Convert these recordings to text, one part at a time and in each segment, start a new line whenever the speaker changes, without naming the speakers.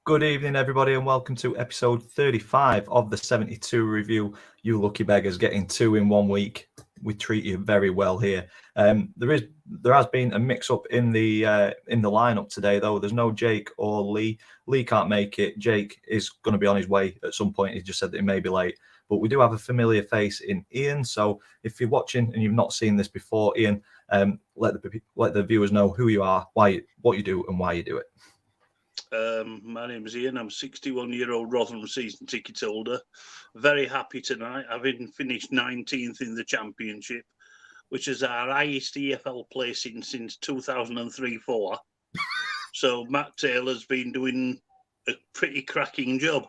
Good evening, everybody, and welcome to episode 35 of the 72 review. You lucky beggars, getting two in 1 week. We treat you very well here. There has been a mix-up in the lineup today, though. There's no Jake or Lee. Lee can't make it. Jake is going to be on his way at some point. He just said that he may be late. But we do have a familiar face in Ian. So if you're watching and you've not seen this before, Ian, let the viewers know who you are, what you do, and why you do it.
My name is Ian. I'm a 61-year-old Rotherham season ticket holder. Very happy tonight, having finished 19th in the Championship, which is our highest EFL placing since 2003-04. So Matt Taylor's been doing a pretty cracking job.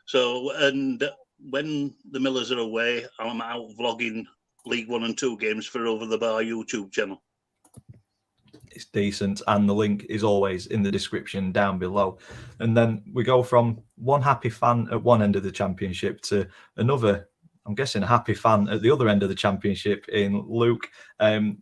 So, and when the Millers are away, I'm out vlogging League 1 and 2 games for Over the Bar YouTube channel.
It's decent, and the link is always in the description down below. And then we go from one happy fan at one end of the Championship to another, I'm guessing, a happy fan at the other end of the Championship in Luke.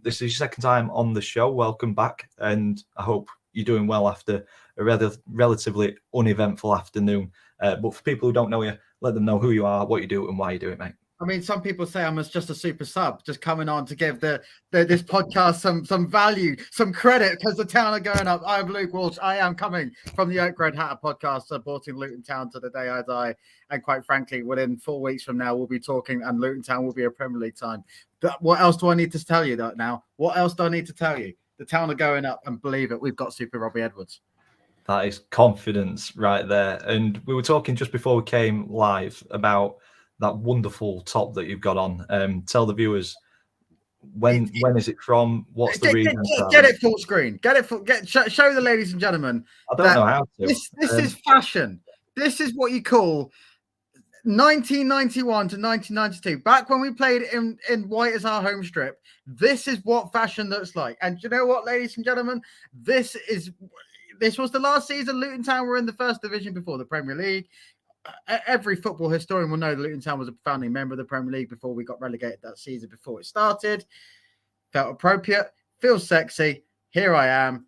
This is your second time on the show. Welcome back, and I hope you're doing well after a relatively uneventful afternoon. But for people who don't know you, let them know who you are, what you do, and why you do it, mate.
I mean, some people say I'm just a super sub, just coming on to give this podcast some value, some credit, because the Town are going up. I'm Luke Walsh. I am coming from the Oak Red Hatter podcast, supporting Luton Town to the day I die. And quite frankly, within 4 weeks from now, we'll be talking, and Luton Town will be a Premier League time. But what else do I need to tell you that now? What else do I need to tell you? The Town are going up, and believe it, we've got Super Robbie Edwards.
That is confidence right there. And we were talking just before we came live about that wonderful top that you've got on. Tell the viewers when is it from? What's the reason?
Get it full screen. Show the ladies and gentlemen.
I don't know how to.
This is fashion. This is what you call 1991 to 1992. Back when we played in white as our home strip. This is what fashion looks like. And you know what, ladies and gentlemen, this was the last season Luton Town were in the first division before the Premier League. Every football historian will know that Luton Town was a founding member of the Premier League before we got relegated that season, before it started. Felt appropriate, feels sexy. Here I am.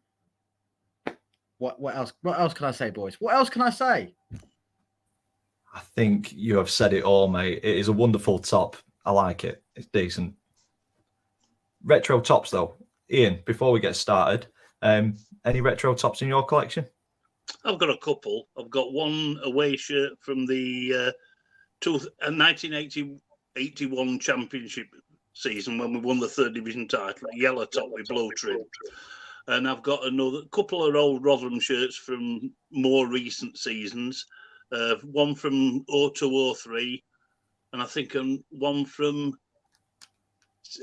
What else? What else can I say, boys? What else can I say?
I think you have said it all, mate. It is a wonderful top. I like it. It's decent. Retro tops, though. Ian, before we get started, any retro tops in your collection?
I've got a couple. I've got one away shirt from the 1981 Championship season when we won the third division title, yellow top with blue trim. And I've got another couple of old Rotherham shirts from more recent seasons. One from 02-03, and I think one from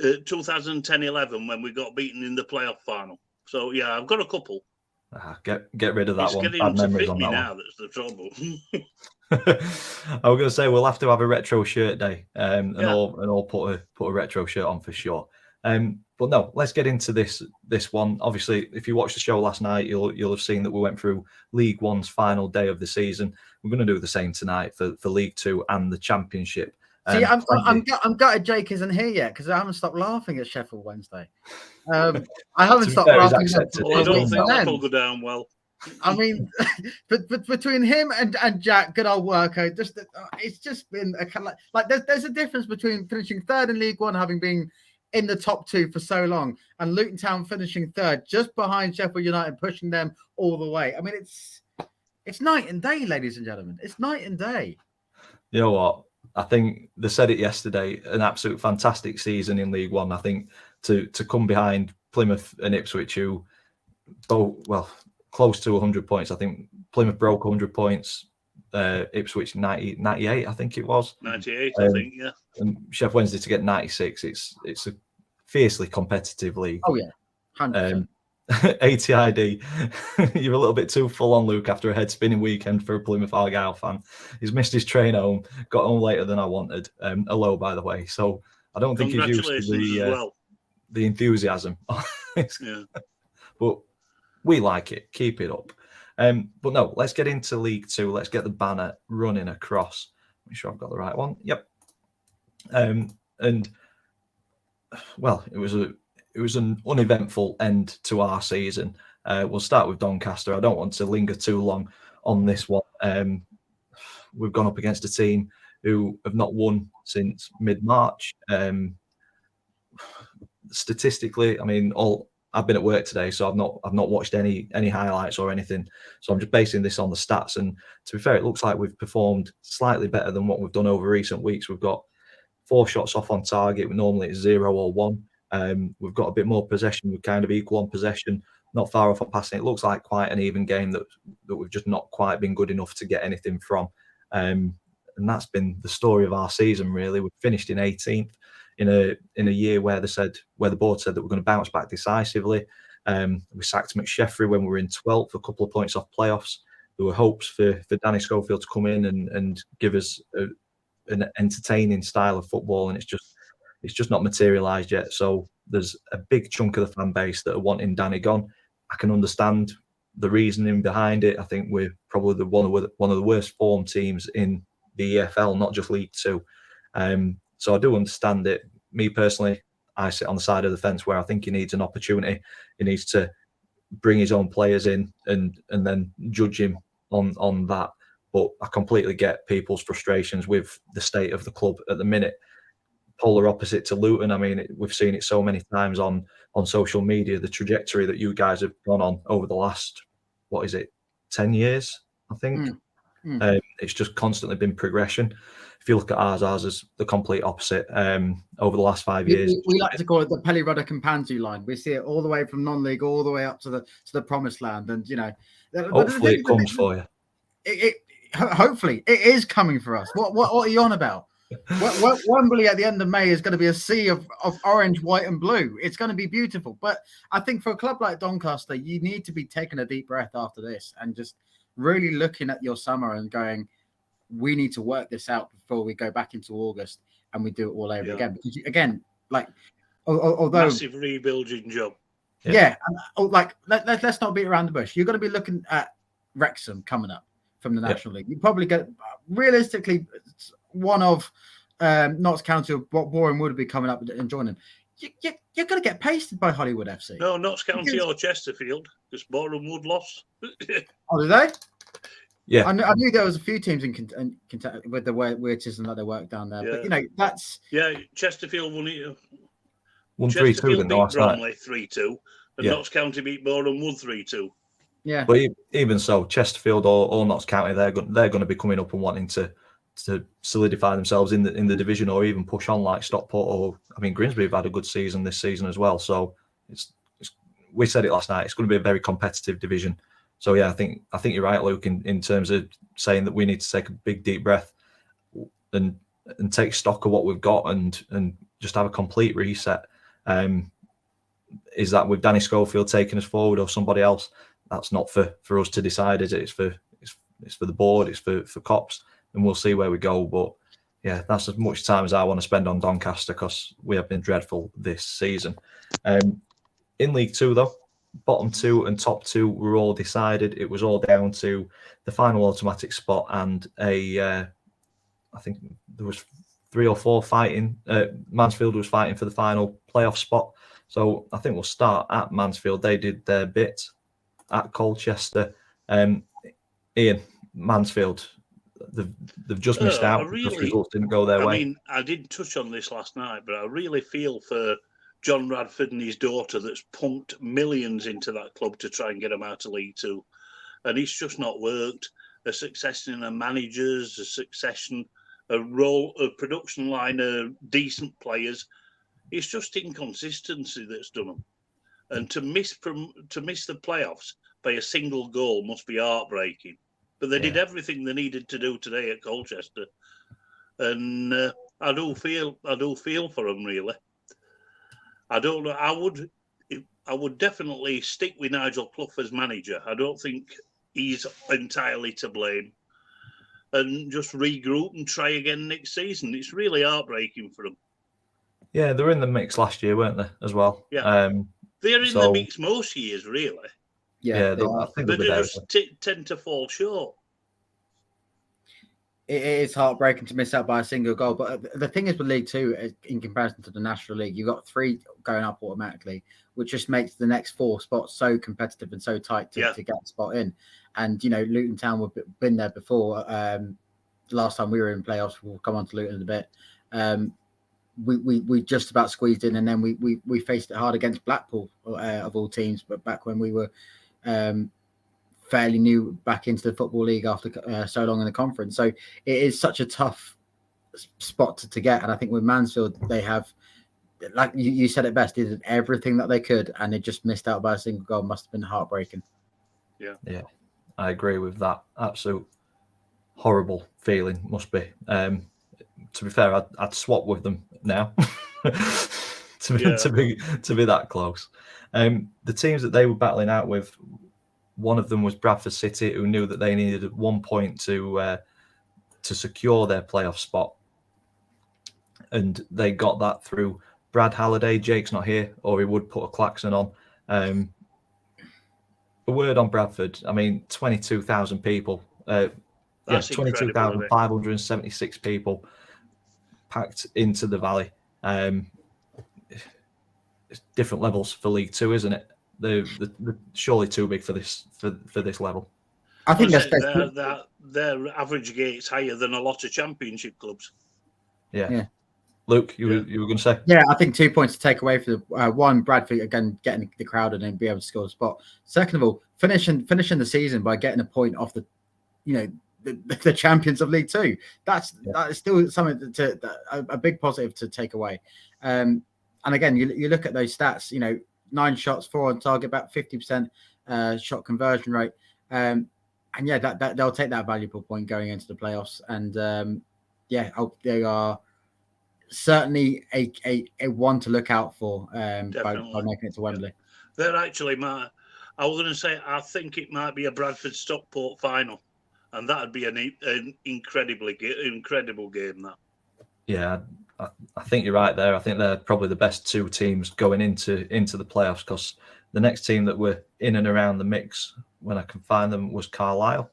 2010-11 when we got beaten in the playoff final. So yeah, I've got a couple.
Get rid of that one.
Bad memories on that now, one. That's the trouble.
I was going to say we'll have to have a retro shirt day, and all put a retro shirt on for sure. But no, let's get into this one. Obviously, if you watched the show last night, you'll have seen that we went through League One's final day of the season. We're going to do the same tonight for League Two and the Championship.
See, I'm gutted Jake isn't here yet because I haven't stopped laughing at Sheffield Wednesday. I haven't stopped laughing.
I don't think that'll go down well.
I mean, but between him and Jack, good old worker, it's just been a kind of like there's a difference between finishing third in League One, having been in the top two for so long, and Luton Town finishing third just behind Sheffield United, pushing them all the way. I mean, it's night and day, ladies and gentlemen. It's night and day.
You know what? I think they said it yesterday, an absolute fantastic season in League One. I think to come behind Plymouth and Ipswich, who both, close to 100 points. I think Plymouth broke 100 points, Ipswich 98, I think it was.
98, I think, yeah.
And Sheffield Wednesday to get 96, it's a fiercely competitive league.
Oh, yeah, 100%.
ATID, you're a little bit too full on, Luke, after a head spinning weekend for a Plymouth Argyle fan. He's missed his train home, got home later than I wanted. Hello, by the way. So I don't think he's used to the enthusiasm.
Yeah.
But we like it. Keep it up. But no, let's get into League Two. Let's get the banner running across. Make sure I've got the right one. Yep. And well, it was an uneventful end to our season. We'll start with Doncaster. I don't want to linger too long on this one. We've gone up against a team who have not won since mid-March. Statistically, I mean, I've been at work today, so I've not watched any highlights or anything. So I'm just basing this on the stats. And to be fair, it looks like we've performed slightly better than what we've done over recent weeks. We've got 4 shots off on target. Normally it's 0 or 1. We've got a bit more possession. We're kind of equal on possession, not far off on passing. It looks like quite an even game that we've just not quite been good enough to get anything from. And that's been the story of our season, really. We've finished in 18th in a year where the board said that we're going to bounce back decisively. We sacked McSheffrey when we were in 12th, a couple of points off playoffs. There were hopes for Danny Schofield to come in and give us an entertaining style of football, and it's just not materialised yet. So there's a big chunk of the fan base that are wanting Danny gone. I can understand the reasoning behind it. I think we're probably one of the worst form teams in the EFL, not just League Two. So I do understand it. Me personally, I sit on the side of the fence where I think he needs an opportunity. He needs to bring his own players in and then judge him on that. But I completely get people's frustrations with the state of the club at the minute. Polar opposite to Luton. I mean, we've seen it so many times on social media, the trajectory that you guys have gone on over the last, 10 years, I think. It's just constantly been progression. If you look at ours is the complete opposite. Over the last 5 years,
we like to call it the Pelly Ruddock and Panzu line. We see it all the way from non-league all the way up to the promised land, and
hopefully it comes for you.
Hopefully it is coming for us. What are you on about? Wembley at the end of May is going to be a sea of orange, white, and blue. It's going to be beautiful. But I think for a club like Doncaster, you need to be taking a deep breath after this and just really looking at your summer and going, we need to work this out before we go back into August and we do it all over again. Because although
massive rebuilding job.
Let's not beat around the bush. You're going to be looking at Wrexham coming up from the National League. You probably get realistically one of Notts County or Boreham would be coming up and joining. You're going to get pasted by Hollywood FC.
No, Notts County or Chesterfield, because Boreham Wood lost.
Oh, did they?
Yeah,
I knew there was a few teams in Kentucky with the weird system that they work down there. But that's
Chesterfield won it.
1-3-2, didn't they?
Bromley 3-2, and Notts County beat Boreham Wood 3-2.
Yeah,
but even so, Chesterfield or Notts County, they're going to be coming up and wanting to solidify themselves in the division or even push on like Stockport Grimsby have had a good season this season as well. So we said it last night. It's going to be a very competitive division. So I think you're right, Luke, in terms of saying that we need to take a big deep breath and take stock of what we've got and just have a complete reset. Is that with Danny Schofield taking us forward or somebody else? That's not for us to decide, is it? It's for the board, it's for Cops, and we'll see where we go. But that's as much time as I want to spend on Doncaster because we have been dreadful this season. In League Two, though, bottom 2 and top 2 were all decided. It was all down to the final automatic spot and I think there was 3 or 4 fighting. Mansfield was fighting for the final playoff spot. So I think we'll start at Mansfield. They did their bit at Colchester. Ian, Mansfield, they've just missed out because results didn't go their way.
I mean, I did touch on this last night, but I really feel for John Radford and his daughter that's pumped millions into that club to try and get them out of League Two. And it's just not worked. A succession of managers, a role, a production line of decent players. It's just inconsistency that's done them. And to miss the playoffs by a single goal must be heartbreaking. But they did everything they needed to do today at Colchester. And I do feel for them, really. I don't know. I would definitely stick with Nigel Clough as manager. I don't think he's entirely to blame. And just regroup and try again next season. It's really heartbreaking for them.
Yeah, they were in the mix last year, weren't they, as well?
Yeah. They're in the mix most years, really.
Yeah,
I think
they just tend to fall short.
it is heartbreaking to miss out by a single goal. But the thing is with League Two, in comparison to the National League, you've got 3 going up automatically, which just makes the next 4 spots so competitive and so tight to get a spot in. And, Luton Town have been there before. The last time we were in playoffs, we'll come on to Luton in a bit. We just about squeezed in, and then we faced it hard against Blackpool, of all teams, but back when we were fairly new back into the Football League after so long in the conference. So it is such a tough spot to get. And I think with Mansfield, they have, like you said it best, they did everything that they could, and they just missed out by a single goal. Must have been heartbreaking.
Yeah, I agree with that. Absolute horrible feeling must be. To be fair, I'd swap with them now to be that close. The teams that they were battling out with, one of them was Bradford City, who knew that they needed 1 point to secure their playoff spot, and they got that through Brad Halliday. Jake's not here, or he would put a klaxon on. A word on Bradford. I mean, 22,000 people. Yes, 22,576 people packed into the Valley. It's different levels for League Two, isn't it? They're surely too big for this level.
I think
their average gate's higher than a lot of Championship clubs.
Yeah. Luke, you were going to say?
Yeah, I think 2 points to take away for the one, Bradford again getting the crowd and then be able to score a spot. Second of all, finishing the season by getting a point off the champions of League Two. That is still something a big positive to take away. And again, you look at those stats. 9 shots, 4 on target, about 50% shot conversion rate. And that they'll take that valuable point going into the playoffs. And they are certainly a one to look out for by making it to Wembley.
They're actually I was going to say, I think it might be a Bradford Stockport final, and that'd be an incredible game. That.
Yeah, I think you're right there. I think they're probably the best 2 teams going into the playoffs, because the next team that were in and around the mix, when I can find them, was Carlisle,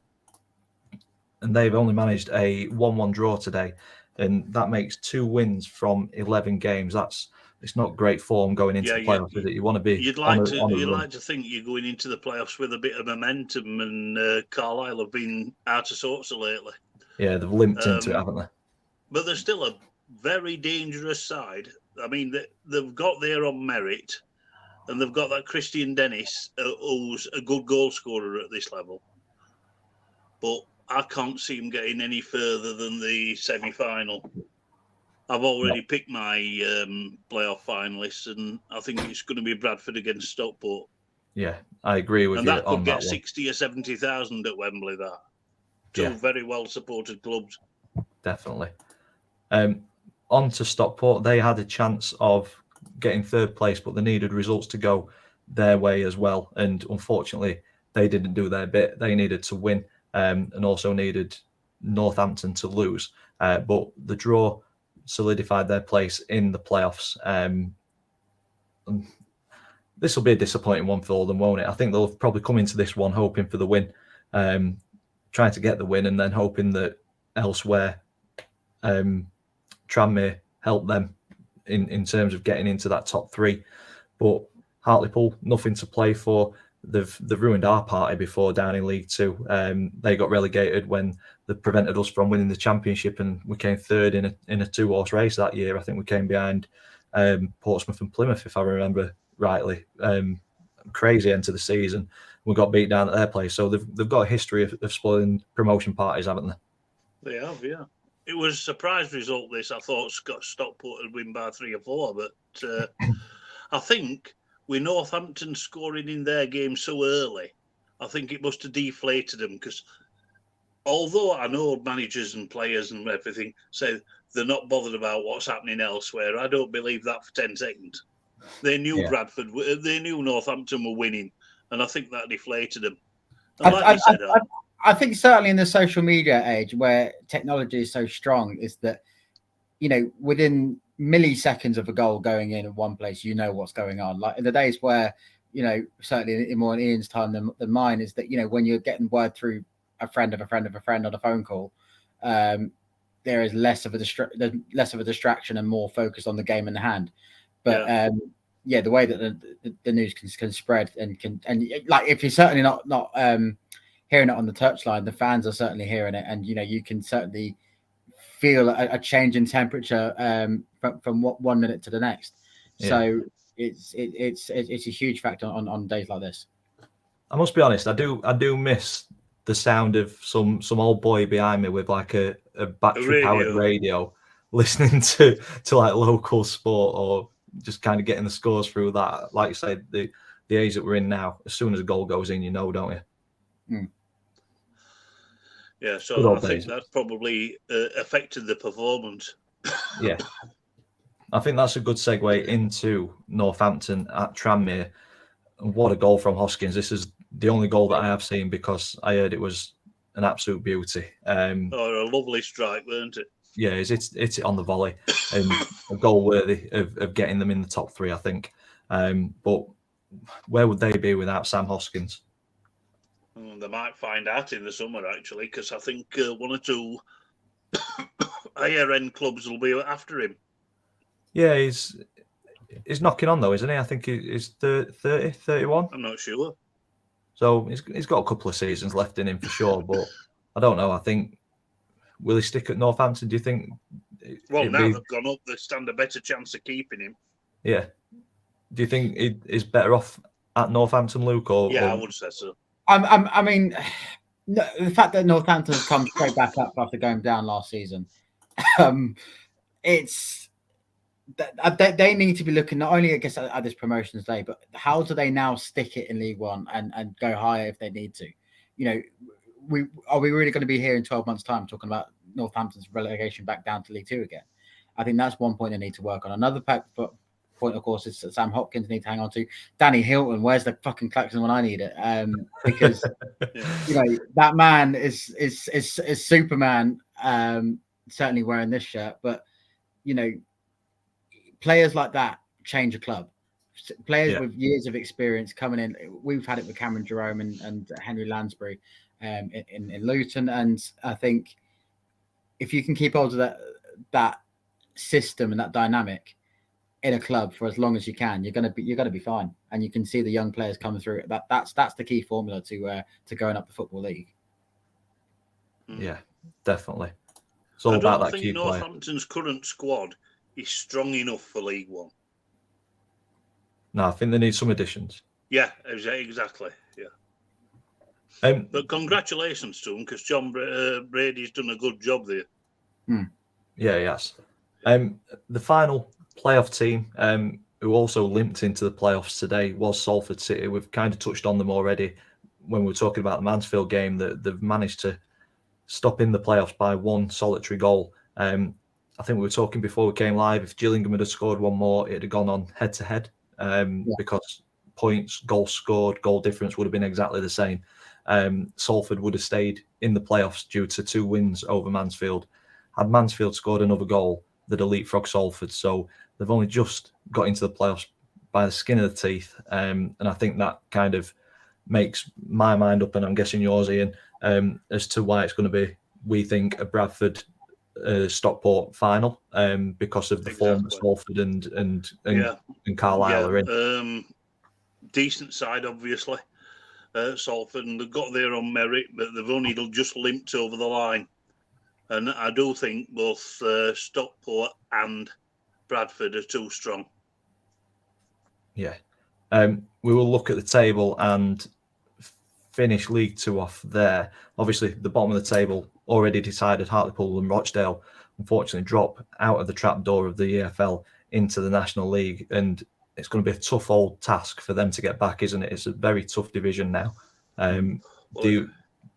and they've only managed a 1-1 draw today, and that makes 2 wins from 11 games. It's not great form going into the playoffs, is it? You want to be.
You'd like to think you're going into the playoffs with a bit of momentum, and Carlisle have been out of sorts lately.
Yeah, they've limped into it, haven't they?
But they're still a very dangerous side. I mean, they've got there on merit, and they've got that Christian Dennis, who's a good goal scorer at this level. But I can't see him getting any further than the semi-final. I've already picked my playoff finalists, and I think it's going to be Bradford against Stockport.
Yeah, I agree with you on that one.
And that could get 60 or 70,000 at Wembley, that. 2 very well-supported clubs.
Definitely. On to Stockport. They had a chance of getting 3rd place, but they needed results to go their way as well. And unfortunately, they didn't do their bit. They needed to win and also needed Northampton to lose. But the draw solidified their place in the playoffs. This will be a disappointing one for them, won't it? I think they'll probably come into this one hoping for the win, trying to get the win, and then hoping that elsewhere Tranmere help them in terms of getting into that top 3. But Hartlepool, nothing to play for. They've ruined our party before down in League Two. They got relegated when they prevented us from winning the Championship, and we came 3rd in a 2-horse race that year. I think we came behind Portsmouth and Plymouth, if I remember rightly. Crazy end to the season. We got beat down at their place. So they've got a history of spoiling promotion parties, haven't they?
They have, yeah. It was a surprise result, this. I thought Stockport would win by 3 or 4, but I think with Northampton scoring in their game so early, I think it must have deflated them, because although I know managers and players and everything say they're not bothered about what's happening elsewhere, I don't believe that for 10 seconds. They knew they knew Northampton were winning, and I think that deflated them. And
I think certainly in the social media age where technology is so strong, is that, within milliseconds of a goal going in one place, what's going on. Like in the days where, certainly in more in Ian's time than mine, is that, when you're getting word through a friend of a friend of a friend on a phone call, there is less of a distraction and more focus on the game in hand. But the way that the news can spread and like if you're certainly not hearing it on the touchline, the fans are certainly hearing it, and you can certainly feel a change in temperature from 1 minute to the next. So it's a huge factor on days like this.
I must be honest, I do miss the sound of some old boy behind me with like a battery powered radio listening to like local sport, or just kind of getting the scores through that. Like you said, the age that we're in now, as soon as a goal goes in, don't you?
Mm.
Yeah, so I think that probably affected the performance.
Yeah. I think that's a good segue into Northampton at Tranmere. What a goal from Hoskins. This is the only goal that I have seen, because I heard it was an absolute beauty.
A lovely strike, weren't it?
Yeah, it's it on the volley, and a goal worthy of getting them in the top three, I think. But where would they be without Sam Hoskins?
They might find out in the summer, actually, because I think one or two higher end clubs will be after him.
Yeah, he's knocking on though, isn't he? I think he's 30, 31.
I'm not sure.
So he's got a couple of seasons left in him for sure, but I don't know. I think, will he stick at Northampton? Do you think?
Well, now they've gone up, they stand a better chance of keeping him.
Yeah. Do you think he is better off at Northampton, Luke?
I would say so.
I mean, the fact that Northampton has come straight back up after going down last season, it's they need to be looking not only, I guess, at this promotions day, but how do they now stick it in League One and go higher if they need to? Are we really going to be here in 12 months' time talking about Northampton's relegation back down to League Two again? I think that's one point they need to work on. Another point, of course, is that Sam Hopkins needs to hang on to. Danny Hilton, where's the fucking klaxon when I need it? Because that man is Superman. Certainly wearing this shirt, but players like that change a club. Players with years of experience coming in. We've had it with Cameron Jerome and Henry Lansbury in Luton, and I think if you can keep hold of that system and that dynamic in a club for as long as you can, you're gonna be fine, and you can see the young players coming through. That's the key formula to going up the Football League.
Yeah, definitely. It's all about that key player.
Northampton's current squad is strong enough for League One.
No, I think they need some additions.
Yeah, exactly. Yeah. But congratulations to him, because John Brady's done a good job there.
Yeah, he has. The final playoff team who also limped into the playoffs today was Salford City. We've kind of touched on them already when we were talking about the Mansfield game, that they've managed to stop in the playoffs by one solitary goal. I think we were talking before we came live, if Gillingham had scored one more, it'd have gone on head-to-head because points, goals scored, goal difference would have been exactly the same. Salford would have stayed in the playoffs due to 2 wins over Mansfield. Had Mansfield scored another goal, they'd have leapfrogged Salford. So they've only just got into the playoffs by the skin of the teeth. And I think that kind of makes my mind up, and I'm guessing yours, Ian, as to why it's going to be, we think, a Bradford Stockport final because of the form that Salford and Carlisle are in.
Decent side, obviously, Salford, and they've got their own merit, but they've only just limped over the line. And I do think both Stockport and Bradford are too strong.
Yeah. We will look at the table and finish League Two off there. Obviously, the bottom of the table already decided. Hartlepool and Rochdale unfortunately drop out of the trapdoor of the EFL into the National League, and it's going to be a tough old task for them to get back, isn't it? It's a very tough division now. Do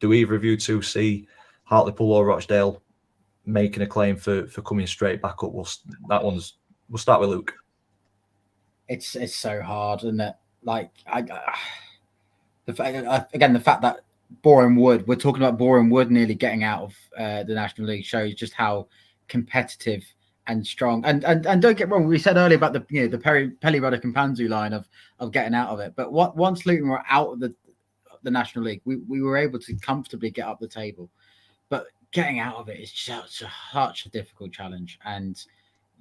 either of you two see Hartlepool or Rochdale making a claim for coming straight back up? We'll start with Luke.
It's so hard, isn't it? Like the fact that Boreham Wood, we're talking about Boreham Wood nearly getting out of the National League, shows just how competitive and strong. And don't get wrong, we said earlier about the Pelly Ruddock and Panzu line of getting out of it. But once Luton were out of the National League, we were able to comfortably get up the table. But
getting out of it is such a difficult challenge. And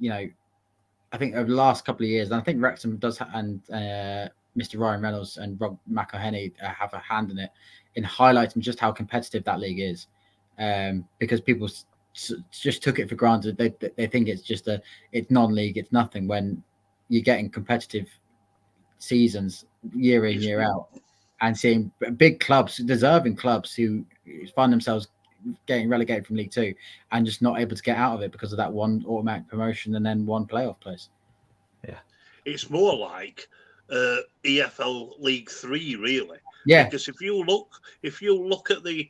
I think over the last couple of years, and I think Wrexham does, and Mr. Ryan Reynolds and Rob McElhenney have a hand in it in highlighting just how competitive that league is, because people just took it for granted. They think it's just it's non-league, it's nothing. When you're getting competitive seasons year in, year out, and seeing big clubs, deserving clubs who find themselves getting relegated from League Two and just not able to get out of it because of that one automatic promotion and then one playoff place.
Yeah,
it's more like EFL League 3, really.
Yeah,
because if you look at the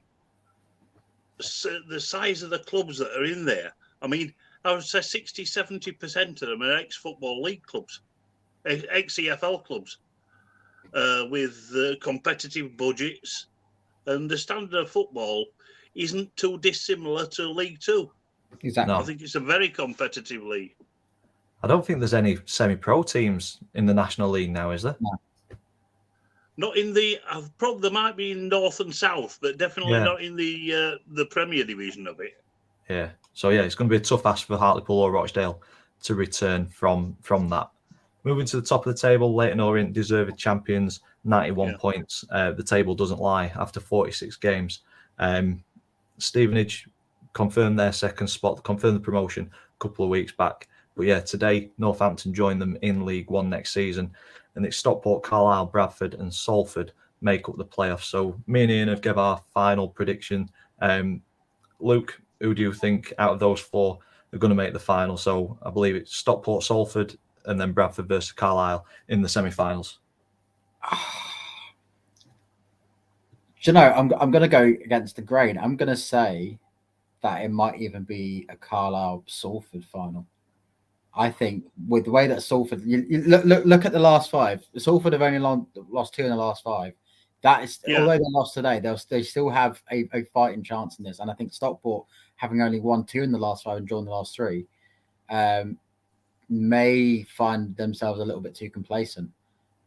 size of the clubs that are in there, I mean, I would say 60-70% of them are ex-Football League clubs, ex-EFL clubs, with competitive budgets, and the standard of football isn't too dissimilar to League Two.
exactly.
No.
I think it's a very competitive league.
I don't think there's any semi-pro teams in the National League now, is there?
No.
Not in the probably there might be in North and South, but definitely not in the Premier Division of it.
Yeah. So yeah, it's going to be a tough ask for Hartlepool or Rochdale to return from that. Moving to the top of the table, Leyton Orient deserved champions, 91 points. The table doesn't lie after 46 games. Stevenage confirmed their second spot, confirmed the promotion a couple of weeks back. But yeah, today Northampton joined them in League One next season, and it's Stockport, Carlisle, Bradford, and Salford make up the playoffs. So me and Ian have given our final prediction. Luke, who do you think out of those four are going to make the final? So I believe it's Stockport, Salford, and then Bradford versus Carlisle in the semi-finals.
Do you know, I'm going to go against the grain. I'm going to say that it might even be a Carlisle-Salford final. I think with the way that Salford, you look at the last five. Salford have only lost 2 in the last 5. That is, although they lost today, they still have a fighting chance in this. And I think Stockport, having only won 2 in the last 5 and drawn the last 3, may find themselves a little bit too complacent.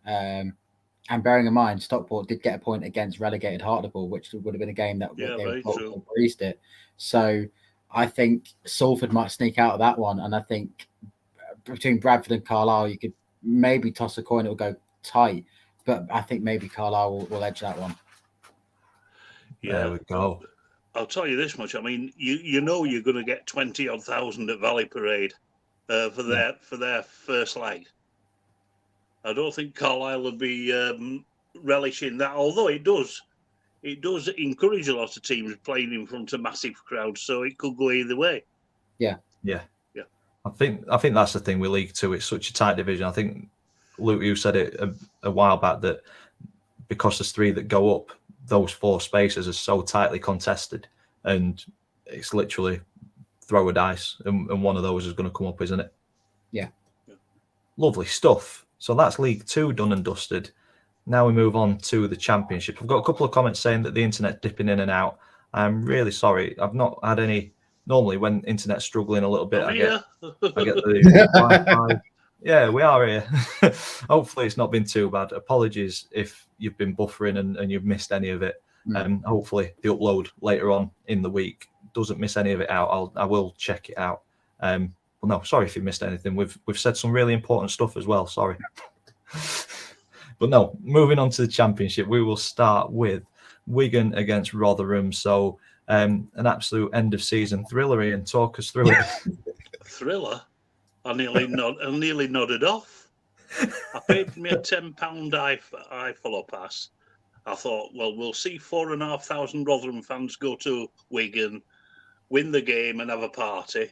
And bearing in mind, Stockport did get a point against relegated Hartlepool, which would have been a game that they breezed it. So I think Salford might sneak out of that one. And I think between Bradford and Carlisle, you could maybe toss a coin, it will go tight. But I think maybe Carlisle will edge that one.
Yeah,
there we go.
I'll tell you this much. I mean, you know you're going to get 20-odd thousand at Valley Parade for their first leg. I don't think Carlisle will be relishing that, although it does encourage a lot of teams playing in front of massive crowds, so it could go either way.
Yeah. I think that's the thing with League Two. It's such a tight division. I think, Luke, you said it a while back that because there's 3 that go up, those 4 spaces are so tightly contested, and it's literally throw a dice, and one of those is going to come up, isn't it?
Yeah.
Lovely stuff. So that's League Two done and dusted. Now we move on to the Championship. I've got a couple of comments saying that the internet's dipping in and out. I'm really sorry. I've not had any. Normally, when internet's struggling a little bit, I get the Wi-Fi. Yeah, we are here. Hopefully, it's not been too bad. Apologies if you've been buffering and you've missed any of it. Hopefully, the upload later on in the week doesn't miss any of it out. I will check it out. Well, no, sorry if you missed anything. We've said some really important stuff as well. Sorry. But no, moving on to the Championship, we will start with Wigan against Rotherham. So an absolute end of season thriller, Ian. Talk us through it.
Thriller? I nearly nodded off. I paid me a £10 iFollow pass. I thought, well, we'll see 4,500 Rotherham fans go to Wigan, win the game and have a party.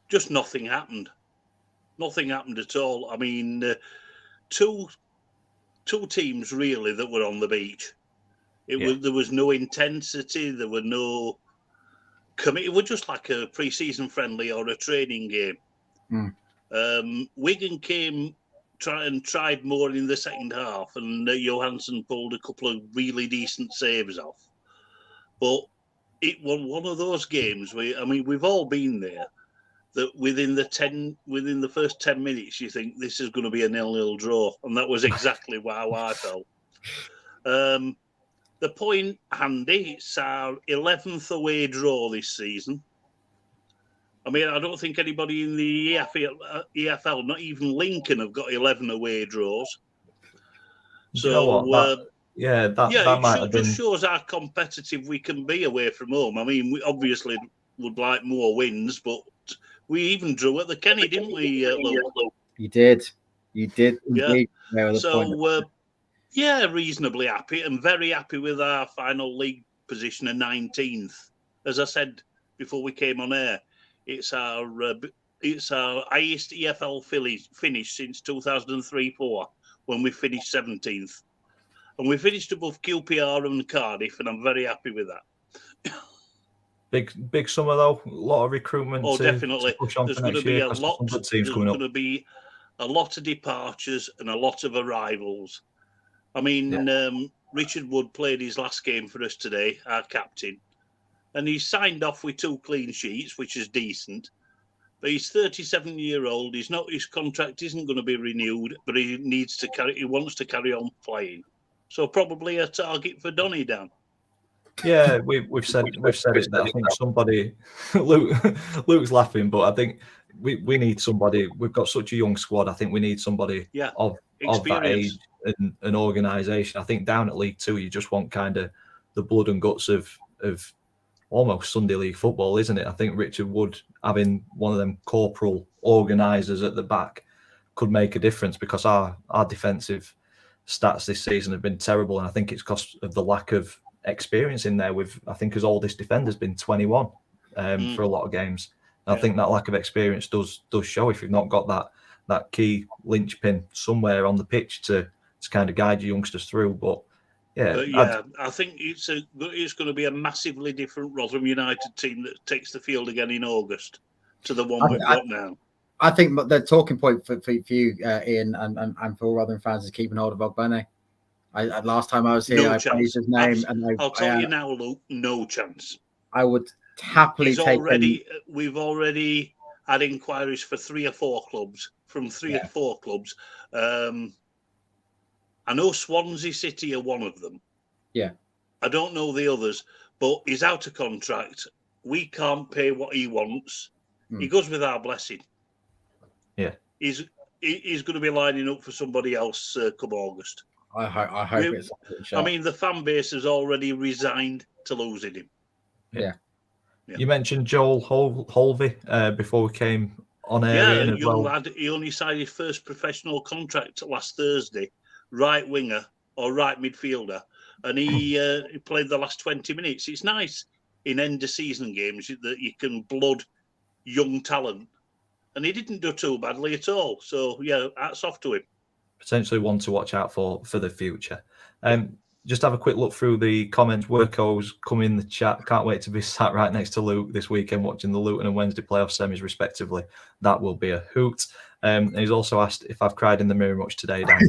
Just nothing happened. Nothing happened at all. I mean, two teams really that were on the beach. There was no intensity. There were no it was just like a pre-season friendly or a training game. Wigan tried more in the second half, and Johansson pulled a couple of really decent saves off. But it was one of those games where, I mean, we've all been there. That within the first 10 minutes, you think this is going to be a 0-0 draw, and that was exactly how I felt. the point, Andy, it's our 11th away draw this season. I mean, I don't think anybody in the EFL, not even Lincoln, have got 11 away draws.
Do you know what? That might have been.
Just shows how competitive we can be away from home. I mean, we obviously would like more wins, but we even drew at the Kenny, didn't we, Lou?
You did.
Yeah.
So,
reasonably happy and very happy with our final league position of 19th. As I said before we came on air, it's our highest EFL finish since 2003-04 when we finished 17th. And we finished above QPR and Cardiff, and I'm very happy with that.
Big summer though, a lot of recruitment.
Definitely.
To push on
There's
for
going to
next
be
year,
a lot.
teams coming up.
Going to be a lot of departures and a lot of arrivals. I mean, Richard Wood played his last game for us today, our captain, and he's signed off with 2 clean sheets, which is decent. But he's 37-year-old. His contract isn't going to be renewed, but he wants to carry on playing. So probably a target for Donny Dan.
Yeah, we've said it. That I think somebody, Luke's laughing, but I think we need somebody. We've got such a young squad. I think we need somebody of that age and an organisation. I think down at League Two, you just want kind of the blood and guts of almost Sunday League football, isn't it? I think Richard Wood having one of them corporal organisers at the back could make a difference, because our defensive stats this season have been terrible, and I think it's because of the lack of experience in there. With, I think, his oldest defender's been 21 for a lot of games. And I think that lack of experience does show if you've not got that key linchpin somewhere on the pitch to kind of guide your youngsters through. But
I think it's going to be a massively different Rotherham United team that takes the field again in August to the one we've got now.
I think the talking point for you, Ian, and for all Rotherham fans is keeping hold of Ogbene. Last time I was here, I praised his name,
I'll tell you now, Luke, no chance.
I would happily take him.
We've already had inquiries for 3 or 4 clubs, from 3 or 4 clubs. I know Swansea City are one of them. Yeah. I don't know the others, but he's out of contract. We can't pay what he wants. He goes with our blessing.
Yeah.
He's going to be lining up for somebody else come August.
I hope it's.
I mean, the fan base has already resigned to losing him.
Yeah.
You mentioned Joel Holvey before we came on air.
Yeah, young lad. He only signed his first professional contract last Thursday. Right winger or right midfielder, and he played the last 20 minutes. It's nice in end of season games that you can blood young talent, and he didn't do too badly at all. So hats off to him.
Potentially one to watch out for the future. Just have a quick look through the comments. Worko's come in the chat. Can't wait to be sat right next to Luke this weekend watching the Luton and Wednesday playoff semis respectively. That will be a hoot. And he's also asked if I've cried in the mirror much today, Dan.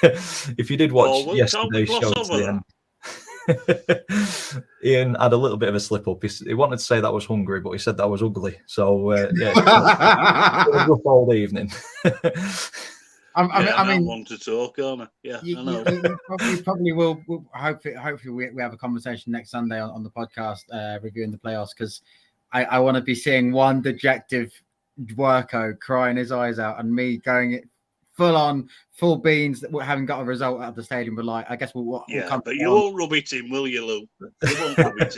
If you did watch yesterday's show to the end, Ian had a little bit of a slip up. He wanted to say that was hungry, but he sasaid that was ugly. So it's a rough old evening.
I mean, want to talk, aren't I? Yeah, I know.
Probably will. Hopefully, we have a conversation next Sunday on the podcast reviewing the playoffs, because I want to be seeing one dejected Worko crying his eyes out, and me going full beans that having got a result out of the stadium. But I guess we'll come.
But you won't rub it in, will you, Lou? You won't rub it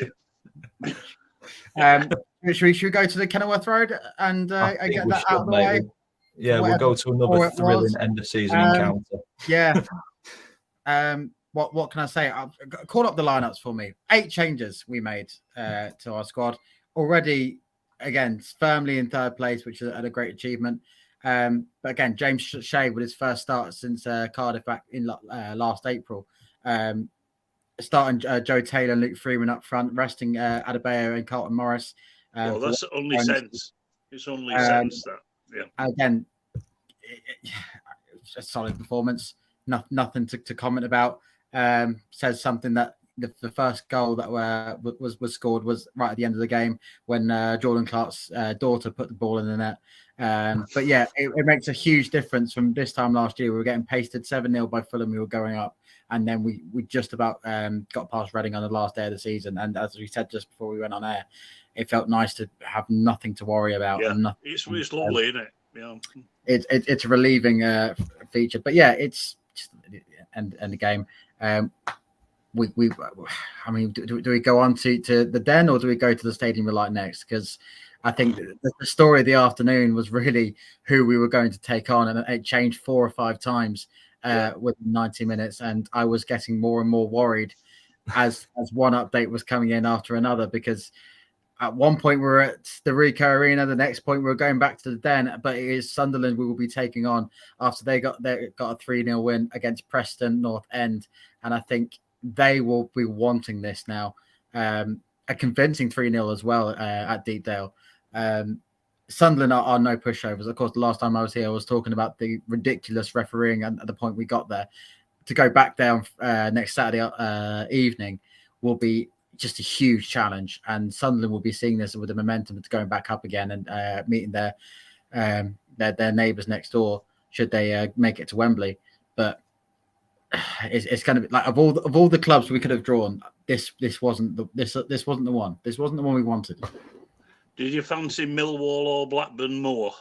in.
Should we go to the Kenilworth Road and get that out of the way?
Yeah, we'll go to another thrilling end of season encounter.
Yeah. What can I say? Call up the lineups for me. 8 changes we made to our squad already. Again, firmly in 3rd place, which is a great achievement. But again, James Shea with his first start since Cardiff back in last April. Starting Joe Taylor and Luke Freeman up front, resting Adebayo and Carlton Morris.
Well, that's only sense. It's only sense that. Yeah.
Again, it's a solid performance. Nothing to comment about. Says something that the first goal that was scored was right at the end of the game when Jordan Clark's daughter put the ball in the net. But yeah, it makes a huge difference from this time last year. We were getting pasted 7-0 by Fulham. We were going up, and then we just about got past Reading on the last day of the season. And as we said just before we went on air, it felt nice to have nothing to worry about.
Yeah,
and nothing,
it's lovely, isn't it? Yeah,
it's a relieving feature. But yeah, it's just end the game. I mean, do we go on to the Den, or do we go to the Stadium of Light next? Because I think the story of the afternoon was really who we were going to take on, and it changed 4 or 5 times within 90 minutes, and I was getting more and more worried as one update was coming in after another, because at one point we were at the Ricoh Arena, the next point we were going back to the Den, but it is Sunderland we will be taking on after they got a 3-0 win against Preston North End, and I think they will be wanting this now. A convincing 3-0 as well at Deepdale. Sunderland are no pushovers. Of course, the last time I was here, I was talking about the ridiculous refereeing at the point we got there. To go back there next Saturday evening will be just a huge challenge, and Sunderland will be seeing this with the momentum to going back up again and meeting their neighbours next door should they make it to Wembley. But it's kind of like of all the clubs we could have drawn, this wasn't the one. This wasn't the one we wanted.
Did you fancy Millwall or Blackburn more?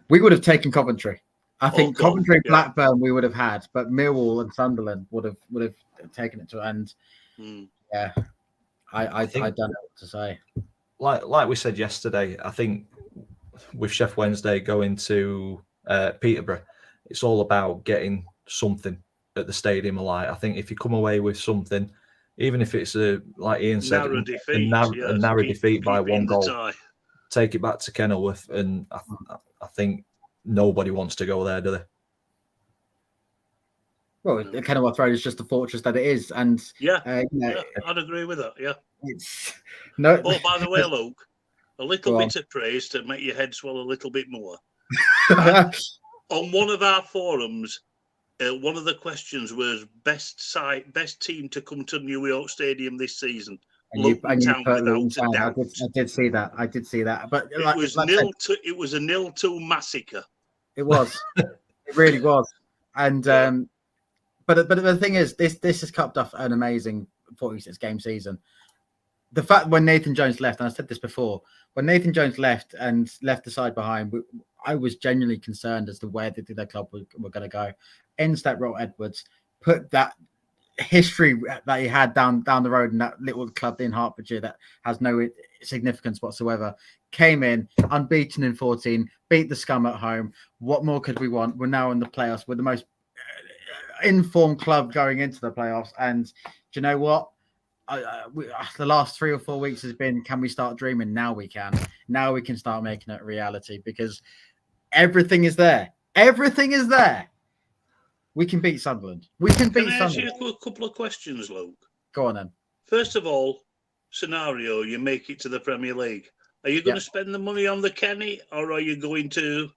We would have taken Coventry. I think
God,
Coventry,
yeah.
Blackburn we would have had, but Millwall and Sunderland would have taken it to end. Yeah, I don't know what to say.
Like we said yesterday, I think with Sheff Wednesday going to Peterborough, it's all about getting something at the Stadium of Light. I think if you come away with something, even if it's like Ian said, a narrow defeat by 1 goal, take it back to Kenilworth, and I think nobody wants to go there, do they?
Well, Kenilworth Road is just the fortress that it is, and
I'd agree with that. Yeah,
it's no.
Oh, by the way, Luke, a little bit of praise to make your head swell a little bit more. On one of our forums, one of the questions was best team to come to New York Stadium this season.
I did see that. But
it was a 0-2 massacre.
It was. It really was. And but the thing is, this has capped off an amazing 46 game season. The fact when Nathan Jones left, and I said this before, when Nathan Jones left the side behind, I was genuinely concerned as to where their club were going to go. In step Roll Edwards, put that history that he had down the road in that little club in Hertfordshire that has no significance whatsoever. Came in unbeaten in 14, beat the scum at home. What more could we want? We're now in the playoffs. We're the most informed club going into the playoffs. And do you know what? The last 3 or 4 weeks has been, can we start dreaming? Now we can. Now we can start making it a reality, because everything is there. Everything is there. We can beat Sunderland. Can I ask you
a couple of questions, Luke?
Go on then.
First of all, scenario, you make it to the Premier League. Are you going to spend the money on the Kenny, or are you going to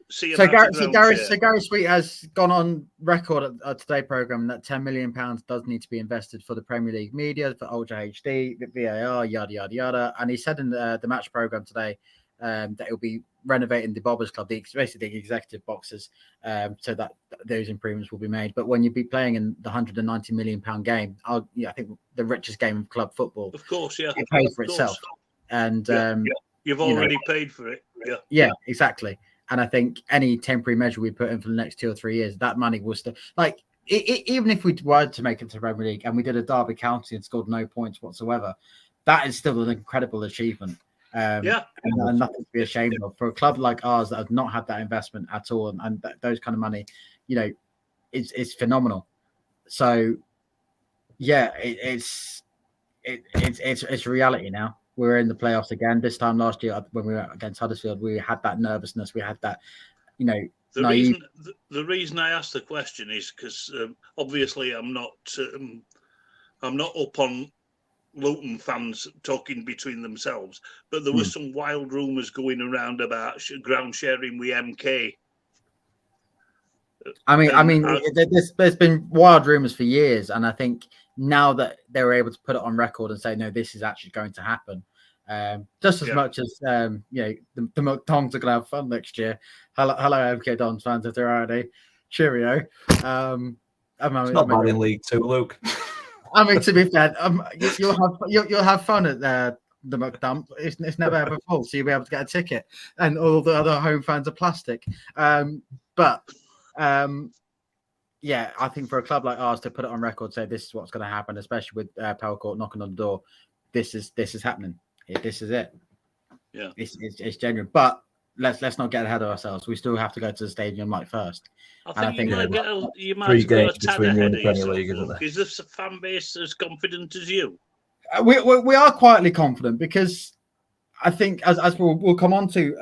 see about
Gary Sweet has gone on record at our Today programme that £10 million does need to be invested for the Premier League media, for Ultra HD, VAR, yada, yada, yada. And he said in the match programme today that he'll be renovating the Bobbers Club, basically the executive boxes, so that those improvements will be made. But when you be playing in the £190 million game, I think the richest game of club football,
of course, yeah,
it pays for itself. And
you've already paid for it.
Yeah, exactly. And I think any temporary measure we put in for the next 2 or 3 years, that money will still, like, even if we were to make it to the Premier League and we did a Derby County and scored no points whatsoever, that is still an incredible achievement. And nothing to be ashamed of for a club like ours that has not had that investment at all, and those kind of money, it's phenomenal. So, yeah, it's reality now. We're in the playoffs again. This time last year when we were against Huddersfield, we had that nervousness. We had that,
The reason I asked the question is because obviously I'm not up on Luton fans talking between themselves, but there were some wild rumours going around about ground sharing with MK.
There's been wild rumours for years, and I think now that they were able to put it on record and say, no, this is actually going to happen, just as much as the Dons are going to have fun next year. Hello, MK Dons fans, if there are any. Cheerio.
It's not bad in League Two, Luke.
I mean, to be fair, you'll have fun at the Muck Dump. It's never ever full, so you'll be able to get a ticket, and all the other home fans are plastic. Yeah, I think for a club like ours to put it on record, say this is what's going to happen, especially with Pelcourt knocking on the door, this is happening. This is it.
Yeah,
it's genuine. But let's not get ahead of ourselves. We still have to go to the stadium like first.
I think you might
3
go
games
a tad
between you
ahead
and the
of
Premier
yourself.
League, isn't
Luke.
there?
Is this fan base as confident as you?
We are quietly confident because I think as we'll come on to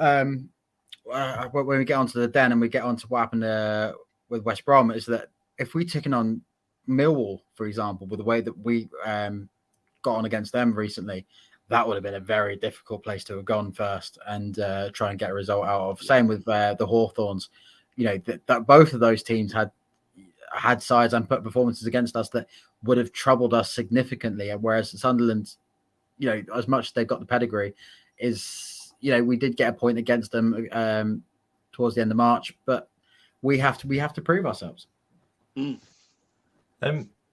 when we get onto the Den and we get onto what happened with West Brom, is that if we taken on Millwall, for example, with the way that we got on against them recently, that would have been a very difficult place to have gone first and try and get a result out of. Same with the Hawthorns. You know, that both of those teams had sides and put performances against us that would have troubled us significantly. Whereas Sunderland, you know, as much as they've got the pedigree, is, you know, we did get a point against them towards the end of March, but we have to prove ourselves.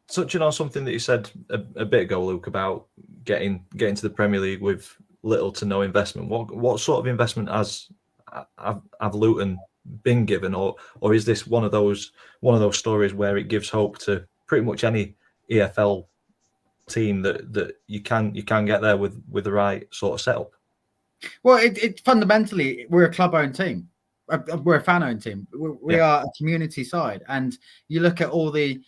Touching on something that you said a bit ago, Luke, about getting to the Premier League with little to no investment. What sort of investment have Luton been given, or is this one of those stories where it gives hope to pretty much any EFL team that you can get there with the right sort of setup?
Well, it fundamentally, we're a club-owned team. We're a fan-owned team. We are a community side, and you look at all the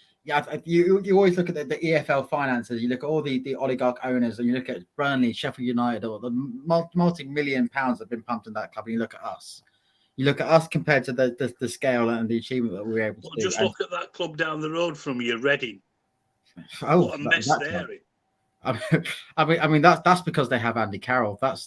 you always look at the EFL finances. You look at all the oligarch owners, and you look at Burnley, Sheffield United, or the multi-million pounds that have been pumped in that club. And you look at us. You look at us compared to the scale and the achievement that we were able to do.
Just look at that club down the road from you, Reading.
Oh,
what a mess they're in.
I mean that's because they have Andy Carroll. That's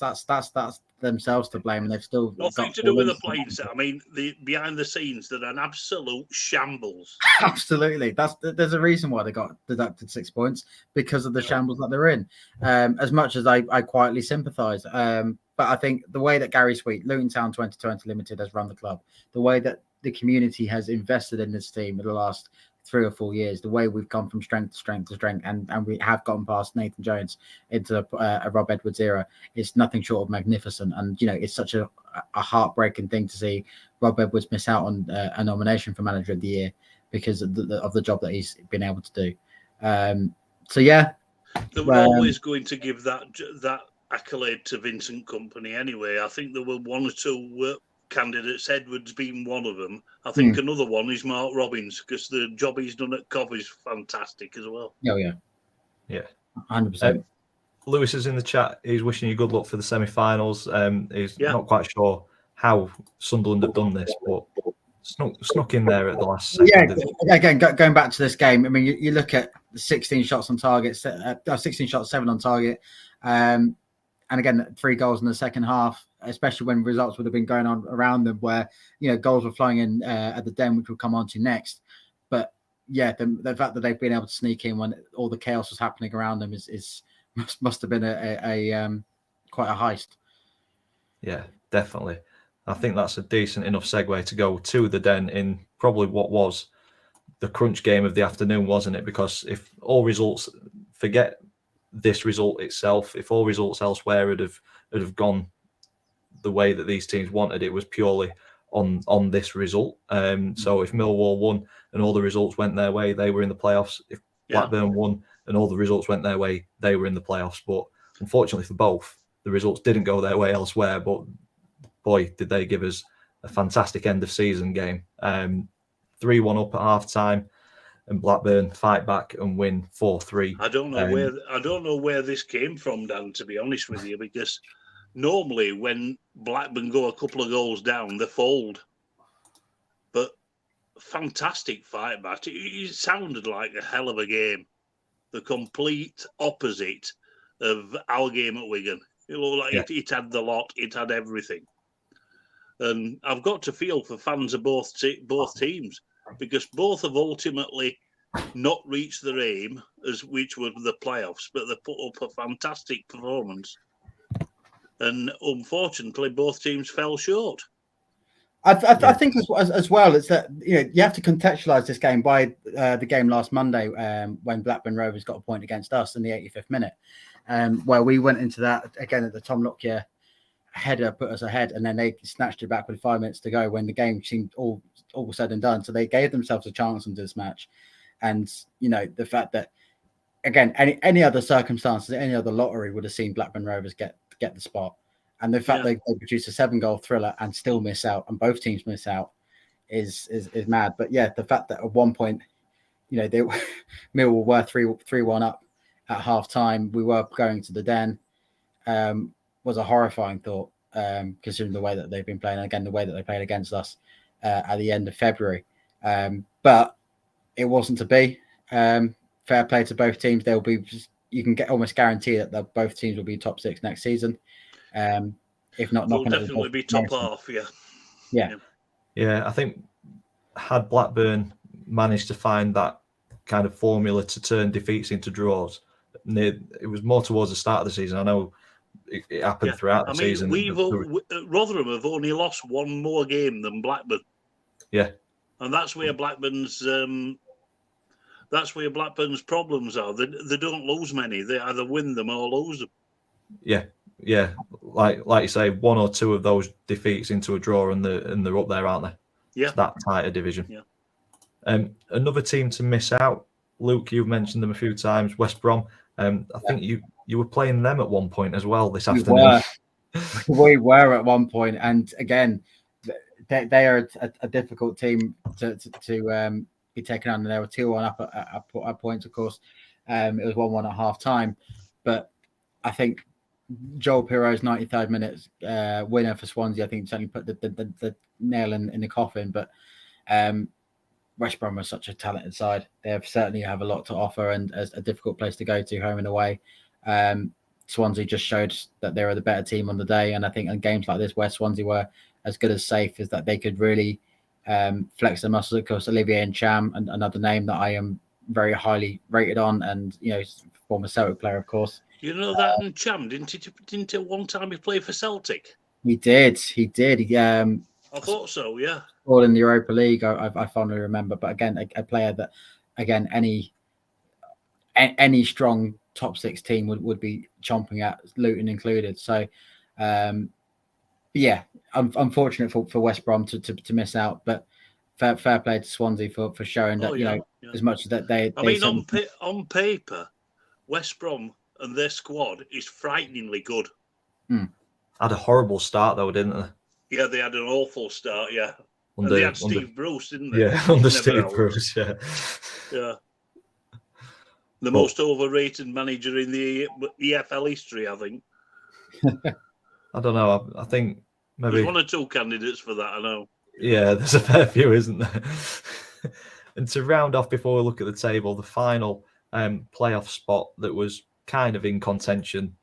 themselves to blame, and they've still
nothing to do with the playing set. I mean, the behind the scenes, they're an absolute shambles.
Absolutely, there's a reason why they got deducted 6 points, because of the shambles that they're in. As much as I quietly sympathise, but I think the way that Gary Sweet, Luton Town 2020 Limited, has run the club, the way that the community has invested in this team in the last 3 or 4 years, the way we've gone from strength to strength to strength, and we have gotten past Nathan Jones into a Rob Edwards era, it's nothing short of magnificent. And you know, it's such a heartbreaking thing to see Rob Edwards miss out on a nomination for Manager of the Year because of the job that he's been able to do. So yeah,
they were always going to give that accolade to Vincent Kompany anyway. I think there were 1 or 2 candidates, Edwards being one of them. I think another one is Mark Robbins, because the job he's done at Cov is fantastic as well.
Oh yeah, 100%.
Lewis is in the chat. He's wishing you good luck for the semi-finals. He's not quite sure how Sunderland have done this, but snuck in there at the last second.
Yeah, again, going back to this game, I mean, you look at the 16 shots on target, 16 shots, 7 on target, and again, 3 goals in the second half, especially when results would have been going on around them, where, you know, goals were flowing in at the Den, which we'll come on to next. But yeah, the fact that they've been able to sneak in when all the chaos was happening around them must have been a quite a heist.
Yeah, definitely. I think that's a decent enough segue to go to the Den in probably what was the crunch game of the afternoon, wasn't it? Because if all results, forget this result itself, if all results elsewhere had have gone the way that these teams wanted, it was purely on this result. So if Millwall won and all the results went their way, they were in the playoffs. If Blackburn won and all the results went their way, they were in the playoffs. But unfortunately for both, the results didn't go their way elsewhere. But boy, did they give us a fantastic end of season game. 3-1 up at half time, and Blackburn fight back and win 4-3.
I don't know where this came from, Dan, to be honest with you, because normally when Blackburn go a couple of goals down, they fold. But fantastic fight back. It sounded like a hell of a game. The complete opposite of our game at Wigan. It looked like it had the lot. It had everything. And I've got to feel for fans of both teams, because both have ultimately not reached their aim, which were the playoffs, but they put up a fantastic performance. And unfortunately, both teams fell short.
I think as well, it's that you have to contextualise this game by the game last Monday when Blackburn Rovers got a point against us in the 85th minute, where we went into that again at the Tom Lockyer header put us ahead, and then they snatched it back with 5 minutes to go when the game seemed all said and done. So they gave themselves a chance into this match, and the fact that again any other circumstances, any other lottery would have seen Blackburn Rovers get the spot. And the fact they produce a 7-goal thriller and still miss out, and both teams miss out, is mad. But yeah, the fact that at one point, they Millwall were 3-1 up at half time, we were going to the Den, was a horrifying thought, considering the way that they've been playing, and again the way that they played against us at the end of February. But it wasn't to be. Fair play to both teams. They'll be. You can almost guarantee that both teams will be top 6 next season. If not,
they'll definitely be top half.
Yeah. I think had Blackburn managed to find that kind of formula to turn defeats into draws, it was more towards the start of the season. I know it happened throughout the season.
Rotherham have only lost one more game than Blackburn.
Yeah,
and that's where Blackburn's problems are. They don't lose many. They either win them or lose them.
Yeah. Like you say, one or two of those defeats into a draw, and they're up there, aren't they?
Yeah,
it's that tighter division.
Yeah.
Another team to miss out. Luke, you've mentioned them a few times. West Brom. I think you were playing them at one point as well this afternoon.
We were at one point, and again, they are a difficult team to be taken on. They were 2-1 up at points, of course. It was 1-1 at half time, but I think Joel Piro's 93rd minute winner for Swansea, I think, certainly put the nail in the coffin. But West Brom are such a talented side. They certainly have a lot to offer, and a difficult place to go to, home and away. Swansea just showed that they were the better team on the day, and I think in games like this, where Swansea were as good as safe, is that they could really flex their muscles. Of course, Olivier Ntcham, and another name that I am very highly rated on, and former Celtic player, of course.
You know that Ntcham, didn't he one time he played for Celtic?
He did.
I thought so, yeah.
All in the Europa League, I fondly remember. But again, a player that, again, any strong top 6 team would be chomping at, Luton included. So, unfortunate for West Brom to miss out. But fair play to Swansea for showing that as much as that they.
On paper, West Brom and their squad is frighteningly good.
Had a horrible start though, didn't they?
Yeah, they had an awful start. Yeah, and they had Steve Bruce, didn't they?
Yeah, under Steve Bruce. Yeah.
The most overrated manager in the EFL history, I think.
I don't know. I think maybe
there's 1 or 2 candidates for that. I know.
Yeah, there's a fair few, isn't there? And to round off, before we look at the table, the final playoff spot that was kind of in contention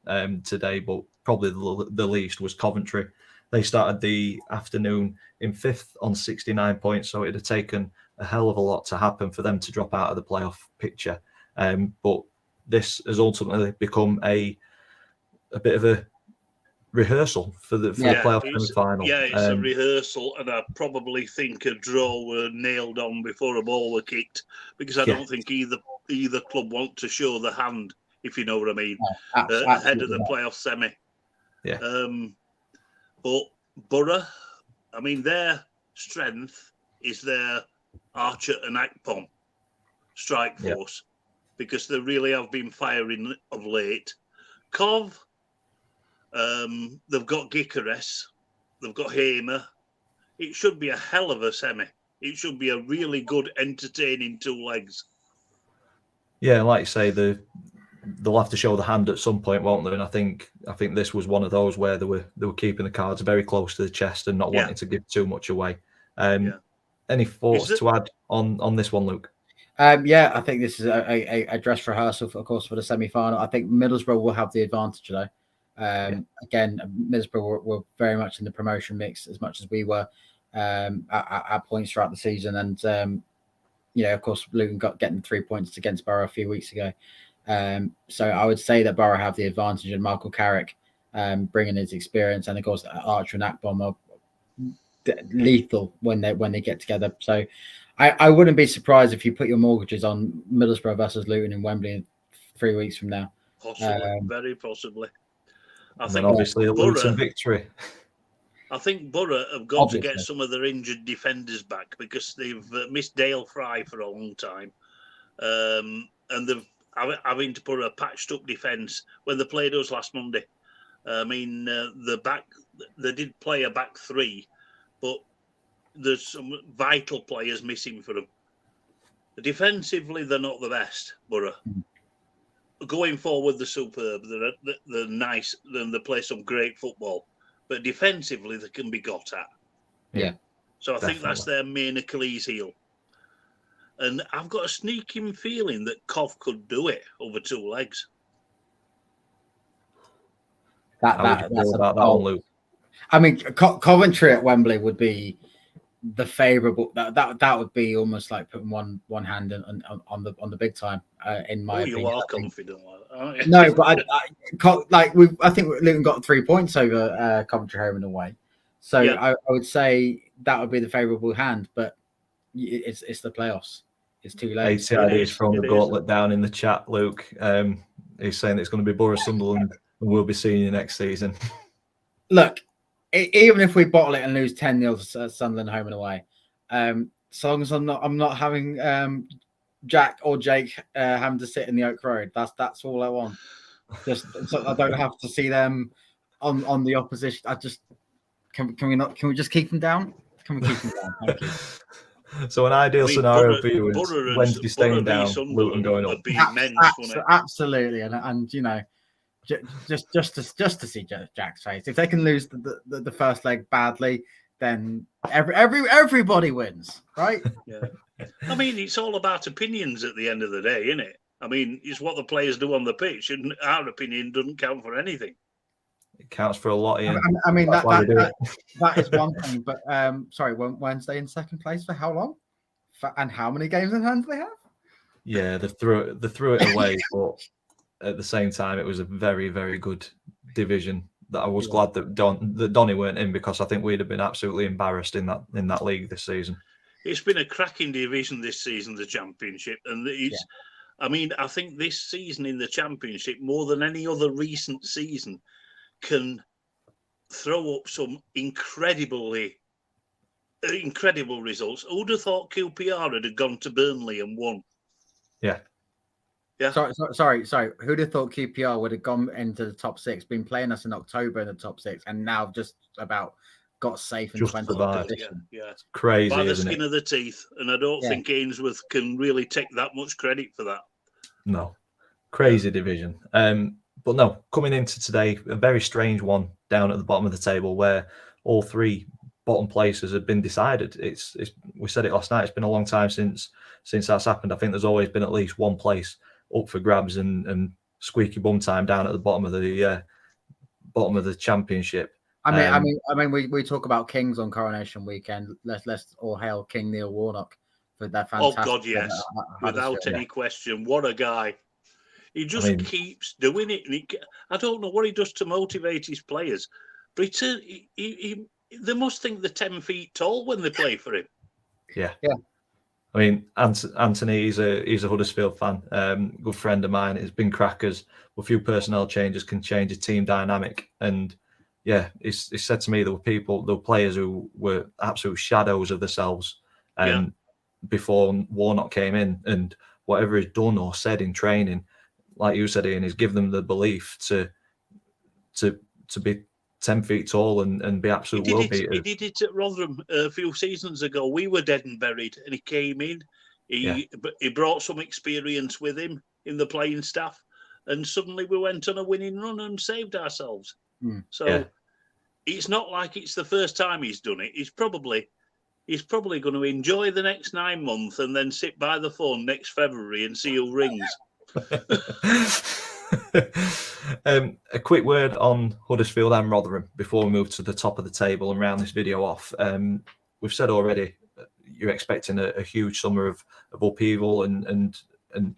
today, but probably the least, was Coventry. They started the afternoon in 5th on 69 points, so it'd have taken a hell of a lot to happen for them to drop out of the playoff picture. But this has ultimately become a bit of a rehearsal for the playoff semi-final.
Yeah, it's a rehearsal, and I probably think a draw were nailed on before a ball were kicked, because I don't think either club want to show the hand, if you know what I mean, ahead of the playoff semi.
Yeah.
But Borough, I mean, their strength is their Archer and Akpom strike force, because they really have been firing of late. Cov, they've got Gyökeres, they've got Hamer. It should be a hell of a semi. It should be a really good, entertaining 2 legs.
Yeah, like you say, they'll have to show the hand at some point, won't they? And I think this was one of those where they were keeping the cards very close to the chest and not wanting to give too much away. Any thoughts to add on this one, Luke?
I think this is a dress rehearsal, of course, for the semi-final. I think Middlesbrough will have the advantage, though. Again, Middlesbrough were very much in the promotion mix as much as we were at points throughout the season, and of course, Luton getting 3 points against Borough a few weeks ago. So I would say that Borough have the advantage, and Michael Carrick bringing his experience, and of course Archer and Akpom are lethal when they get together. So I wouldn't be surprised if you put your mortgages on Middlesbrough versus Luton in Wembley in 3 weeks from now.
Possibly, very possibly.
And then obviously a Luton victory.
I think Borough have got to get
Obviously.
some of their injured defenders back because they've missed Dale Fry for a long time. And they've having to put a patched up defence when they played us last Monday. I mean, they did play a back three, but there's some vital players missing for them. Defensively, they're not the best, Borough. Going forward, they're superb. They're nice, and they play some great football. But defensively, they can be got at.
Yeah.
So I think that's their main Achilles heel. And I've got a sneaking feeling that Cov could do it over 2 legs.
How would you feel about that one, Luke?
I mean, Coventry at Wembley would be the favourable. That would be almost like putting one hand on the big time. In my opinion,
you are confident, aren't you?
No, but I think Luton got 3 points over Coventry home and away. So
Yeah.
I would say that would be the favourable hand, but it's the playoffs. It's too late.
ATID is throwing the gauntlet down in the chat, Luke. He's saying it's going to be Borough Sunderland and we'll be seeing you next season.
Look, even if we bottle it and lose 10-0 to Sunderland home and away, so long as I'm not having Jack or Jake having to sit in the Oak Road, that's all I want. Just so I don't have to see them on the opposition. I just can we just keep them down? Can we keep them down? Thank you.
So an ideal scenario for you is
Borough
Wednesday staying
Borough v
down,
Sunderland
Luton going up.
would be immense, wouldn't it?
Absolutely, and you know, just to see Jack's face. If they can lose the first leg badly, then everybody wins, right?
Yeah. I mean, it's all about opinions at the end of the day, isn't it? I mean, it's what the players do on the pitch, and our opinion doesn't count for anything.
It counts for a lot, Ian.
I mean
That's why we do it.
that is one thing, but sorry, Wednesday in second place for how long? And how many games in hand do they have?
Yeah, they threw it away, but at the same time, it was a very, very good division. That I was glad that Donny weren't in, because I think we'd have been absolutely embarrassed in that league this season.
It's been a cracking division this season, the Championship, and it's. Yeah. I mean, I think this season in the Championship, more than any other recent season, can throw up some incredible results. Who'd have thought QPR had gone to Burnley and won?
Yeah.
Yeah.
Sorry. Who'd have thought QPR would have gone into the top 6, been playing us in October in the top 6, and now just about got safe in 20th position?
Yeah.
It's crazy,
by the
isn't
skin
it?
of the teeth, and I don't think Ainsworth can really take that much credit for that.
No, crazy division. But no, coming into today, a very strange one down at the bottom of the table where all 3 bottom places have been decided. It's we said it last night. It's been a long time since that's happened. I think there's always been at least one place up for grabs and squeaky bum time down at the bottom of the Championship.
I mean, we talk about Kings on Coronation Weekend. Let's all hail King Neil Warnock for their fantastic.
Oh God, yes, without any question. What a guy! He just keeps doing it, and I don't know what he does to motivate his players, but they must think they're 10 feet tall when they play for him.
Yeah. I mean, Anthony, he's a Huddersfield fan, good friend of mine. It's been crackers. A few personnel changes can change a team dynamic, and yeah, it's said to me there were players who were absolute shadows of themselves, before Warnock came in, and whatever he's done or said in training, like you said, Ian, is give them the belief to be 10 feet tall and be absolute world beaters.
He did it at Rotherham a few seasons ago. We were dead and buried, and he came in. He brought some experience with him in the playing staff, and suddenly we went on a winning run and saved ourselves. So it's not like it's the first time he's done it. He's probably going to enjoy the next 9 months and then sit by the phone next February and see who rings.
A quick word on Huddersfield and Rotherham before we move to the top of the table and round this video off. We've said already you're expecting a huge summer of upheaval and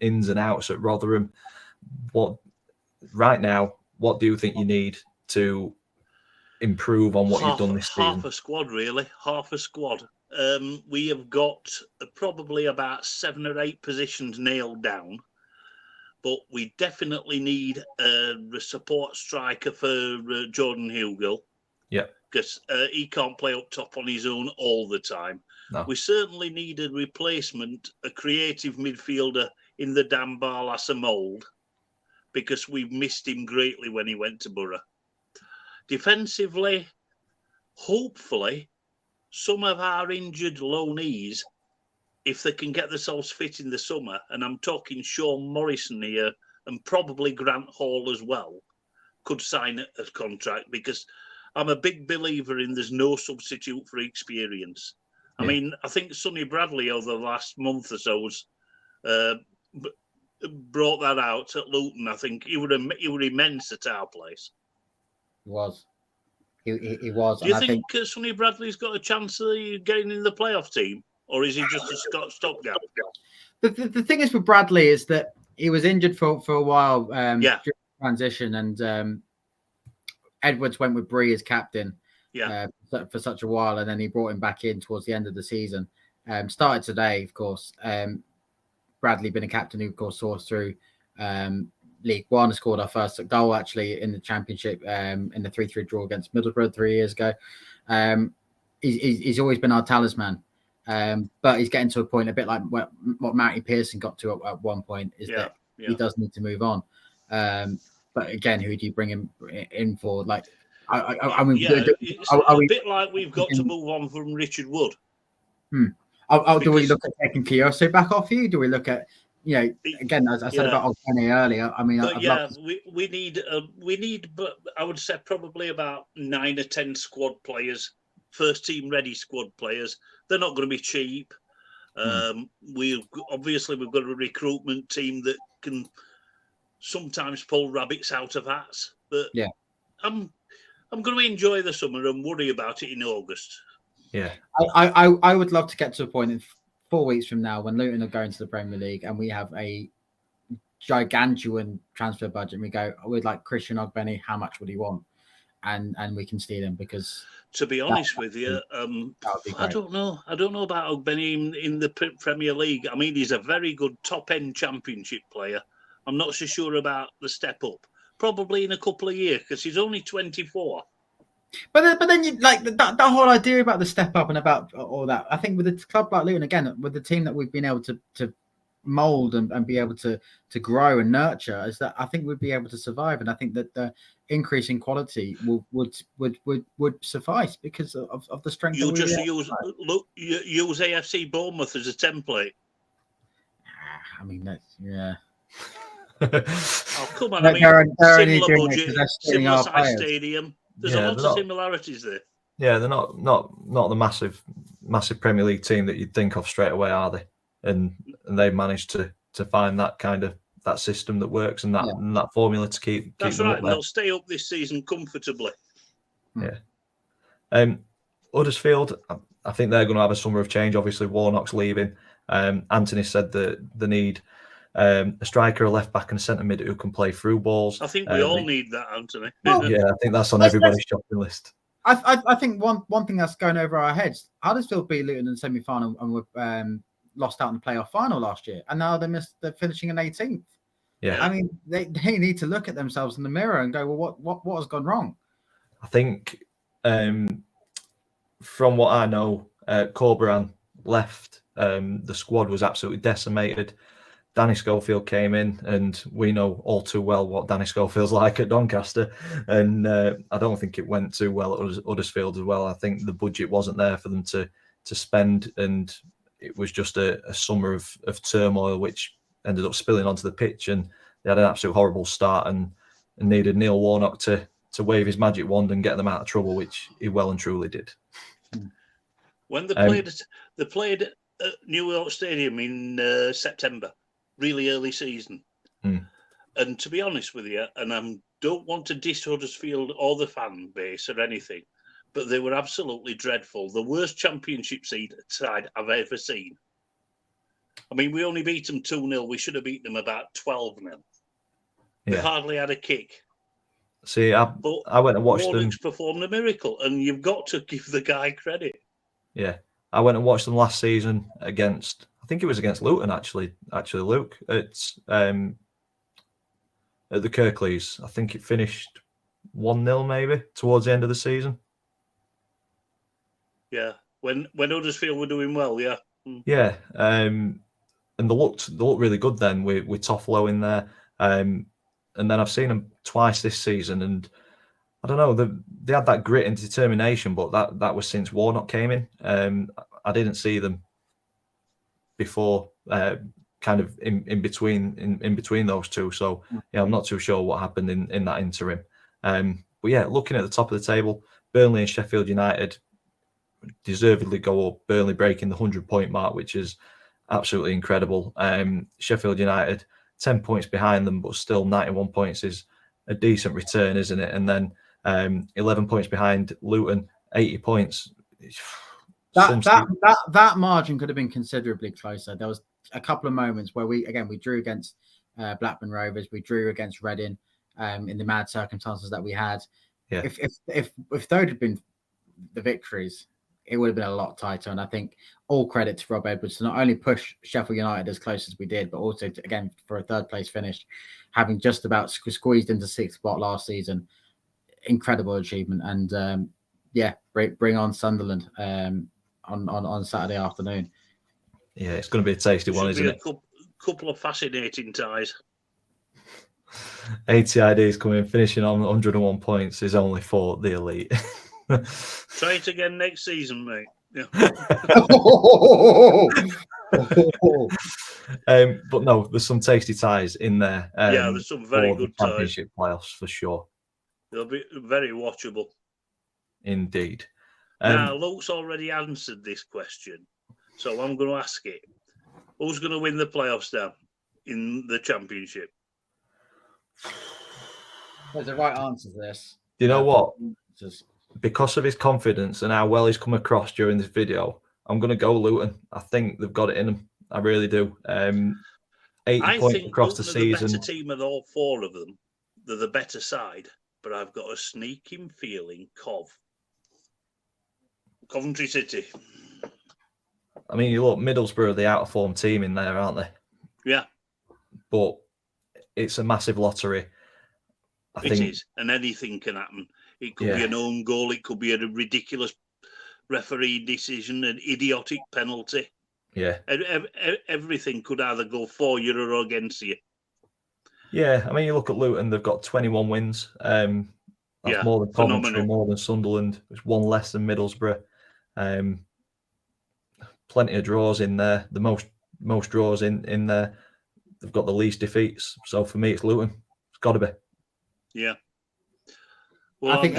ins and outs at Rotherham. What do you think you need to improve on what you've done this season?
Half a squad, really. Half a squad. We have got probably about 7 or 8 positions nailed down, but we definitely need a support striker for Jordan Hugill.
Yeah.
Because he can't play up top on his own all the time.
No.
We certainly need a replacement, a creative midfielder in the Dan Barlaser mould, because we've missed him greatly when he went to Borough. Defensively, hopefully, some of our injured loanees, if they can get themselves fit in the summer, and I'm talking Sean Morrison here and probably Grant Hall as well, could sign a contract, because I'm a big believer in there's no substitute for experience. I mean, I think Sonny Bradley over the last month or so has brought that out at Luton. I think he were immense at our place.
He was. He was.
Do you think Sonny Bradley's got a chance of getting in the playoff team, or is he just a stopgap?
The thing is with Bradley is that he was injured for a while during transition, and Edwards went with Bree as captain for such a while, and then he brought him back in towards the end of the season. Started today, of course. Bradley been a captain who, of course, saw us through League One, scored our first goal actually in the Championship in the 3-3 draw against Middlesbrough 3 years ago. He's always been our talisman, but he's getting to a point a bit like what Matty Pearson got to at one point, is that he does need to move on. But again, who do you bring him in for? Like, I mean,
it's a bit like we've got to move on from Richard Wood.
Do we look at taking Kiyose back off you? Do we look at, again, as I said about Ogbene earlier? I mean,
we need, but I would say probably about 9 or 10 squad players, first team ready squad players. They're not going to be cheap. We've got a recruitment team that can sometimes pull rabbits out of hats, but I'm going to enjoy the summer and worry about it in August.
Yeah,
I would love to get to a point in 4 weeks from now when Luton are going to the Premier League and we have a gigantuan transfer budget, and we go, we'd like Christian Ogbene, how much would he want? And we can steal him, because
to be honest with you, I don't know about Ogbene in the Premier League. I mean, he's a very good top end Championship player. I'm not so sure about the step up. Probably in a couple of years, because he's only 24.
But then you like that whole idea about the step up and about all that. I think with a club like Luton, again, with the team that we've been able to mold and be able to grow and nurture, is that I think we'd be able to survive. And I think that the increase in quality would suffice because of the strength.
You just use AFC Bournemouth as a template.
I mean,
Oh, come on.
They're
similar budget, similar size stadium. There's a lot of similarities there.
Yeah, they're not the massive Premier League team that you'd think of straight away, are they? And they've managed to find that kind of that system that works and that formula to keep.
That's right. They'll stay up this season comfortably.
Yeah. Huddersfield, I think they're going to have a summer of change. Obviously, Warnock's leaving. Anthony said that they need a striker, a left back, and a centre mid who can play through balls.
I think we all need that, Anthony.
Yeah, I think that's on everybody's shopping list.
I think one thing that's going over our heads, Huddersfield beat Luton in the semi-final and were lost out in the playoff final last year, and now they're finishing in 18th.
Yeah,
I mean they need to look at themselves in the mirror and go, well, what has gone wrong?
I think from what I know, Corberan left. The squad was absolutely decimated. Danny Schofield came in, and we know all too well what Danny Schofield's like at Doncaster. And I don't think it went too well at Huddersfield as well. I think the budget wasn't there for them to spend, and it was just a summer of turmoil, which ended up spilling onto the pitch. And they had an absolute horrible start, and needed Neil Warnock to wave his magic wand and get them out of trouble, which he well and truly did.
When they played at New York Stadium in September. Really early season. And to be honest with you, and I don't want to diss Huddersfield or the fan base or anything, but they were absolutely dreadful. The worst Championship side I've ever seen. I mean, we only beat them 2-0. We should have beaten them about 12-0. They hardly had a kick.
See, I went and watched them.
Warnock's performed a miracle, and you've got to give the guy credit.
Yeah, I went and watched them last season against. I think it was against Luton, actually, Luke. It's at the Kirklees. I think it finished 1-0 maybe towards the end of the season.
Yeah, when Huddersfield were doing well, yeah.
Yeah, and they looked really good then with Toffolo in there. And then I've seen them twice this season, and I don't know, they had that grit and determination, but that was since Warnock came in. I didn't see them before, kind of in between those two. So yeah, I'm not too sure what happened in that interim. But yeah, looking at the top of the table, Burnley and Sheffield United deservedly go up. Burnley breaking the 100-point mark, which is absolutely incredible. Sheffield United 10 points behind them, but still 91 points is a decent return, isn't it? And then 11 points behind Luton, 80 points.
That margin could have been considerably closer. There was a couple of moments where we drew against Blackburn Rovers, we drew against Reading in the mad circumstances that we had.
Yeah.
If those had been the victories, it would have been a lot tighter. And I think all credit to Rob Edwards to not only push Sheffield United as close as we did, but also to, again, for a third place finish, having just about squeezed into sixth spot last season. Incredible achievement. And bring on Sunderland on Saturday afternoon.
Yeah, it's going to be a tasty one, isn't it?
Couple of fascinating ties.
ATID is coming, finishing on 101 points, is only for the elite.
Try it again next season, mate. Yeah.
But no, there's some tasty ties in there.
Yeah, there's some very good ties.
Championship playoffs for sure.
They'll be very watchable.
Indeed.
Now, Luke's already answered this question, so I'm going to ask it. Who's going to win the playoffs now in the championship?
There's a right answer to this.
You know what? Because of his confidence and how well he's come across during this video, I'm going to go Luton. I think they've got it in them. I really do. 80 points across the season.
The better team of all four of them. They're the better side, but I've got a sneaking feeling Coventry City.
I mean, you look, Middlesbrough are the out of form team in there, aren't they?
Yeah.
But it's a massive lottery.
It is, and anything can happen. It could be an own goal. It could be a ridiculous referee decision, an idiotic penalty.
Yeah.
Everything could either go for you or against you.
Yeah, I mean, you look at Luton, they've got 21 wins. That's more than Coventry, more than Sunderland. It's one less than Middlesbrough. Plenty of draws in there. The most draws in there. They've got the least defeats. So for me, it's Luton. It's got to be.
Yeah. Well,
I think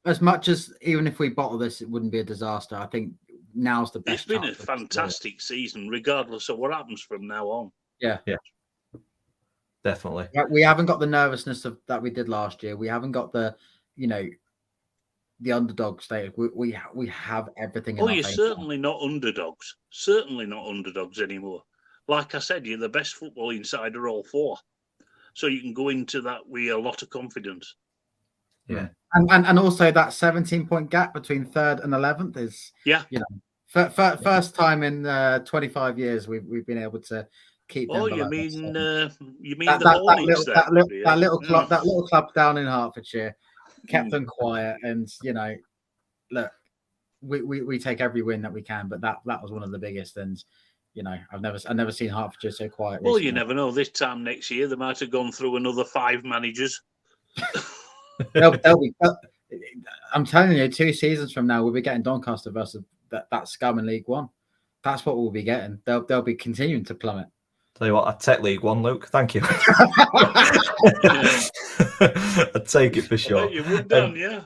as much as even if we bottle this, it wouldn't be a disaster. I think now's the best.
It's been a fantastic season, regardless of what happens from now on.
Yeah. Definitely.
We haven't got the nervousness that we did last year. We haven't got the underdog state. We have everything.
You're certainly not underdogs. Certainly not underdogs anymore. Like I said, you're the best footballing side of all four. So you can go into that with a lot of confidence.
Yeah.
And also that 17-point gap between 3rd and 11th is first time in 25 years we've been able to keep them.
You mean the
that little club down in Hertfordshire kept them quiet, and look, we take every win that we can, but that was one of the biggest. And I've never seen Hertfordshire so quiet.
Well, you never know. This time next year, they might have gone through another 5 managers.
they'll be, I'm telling you, 2 seasons from now, we'll be getting Doncaster versus that scum in League One. That's what we'll be getting. They'll be continuing to plummet.
Tell you what, I'd take League One, Luke. Thank you. I'd take it for sure.
You would done, yeah.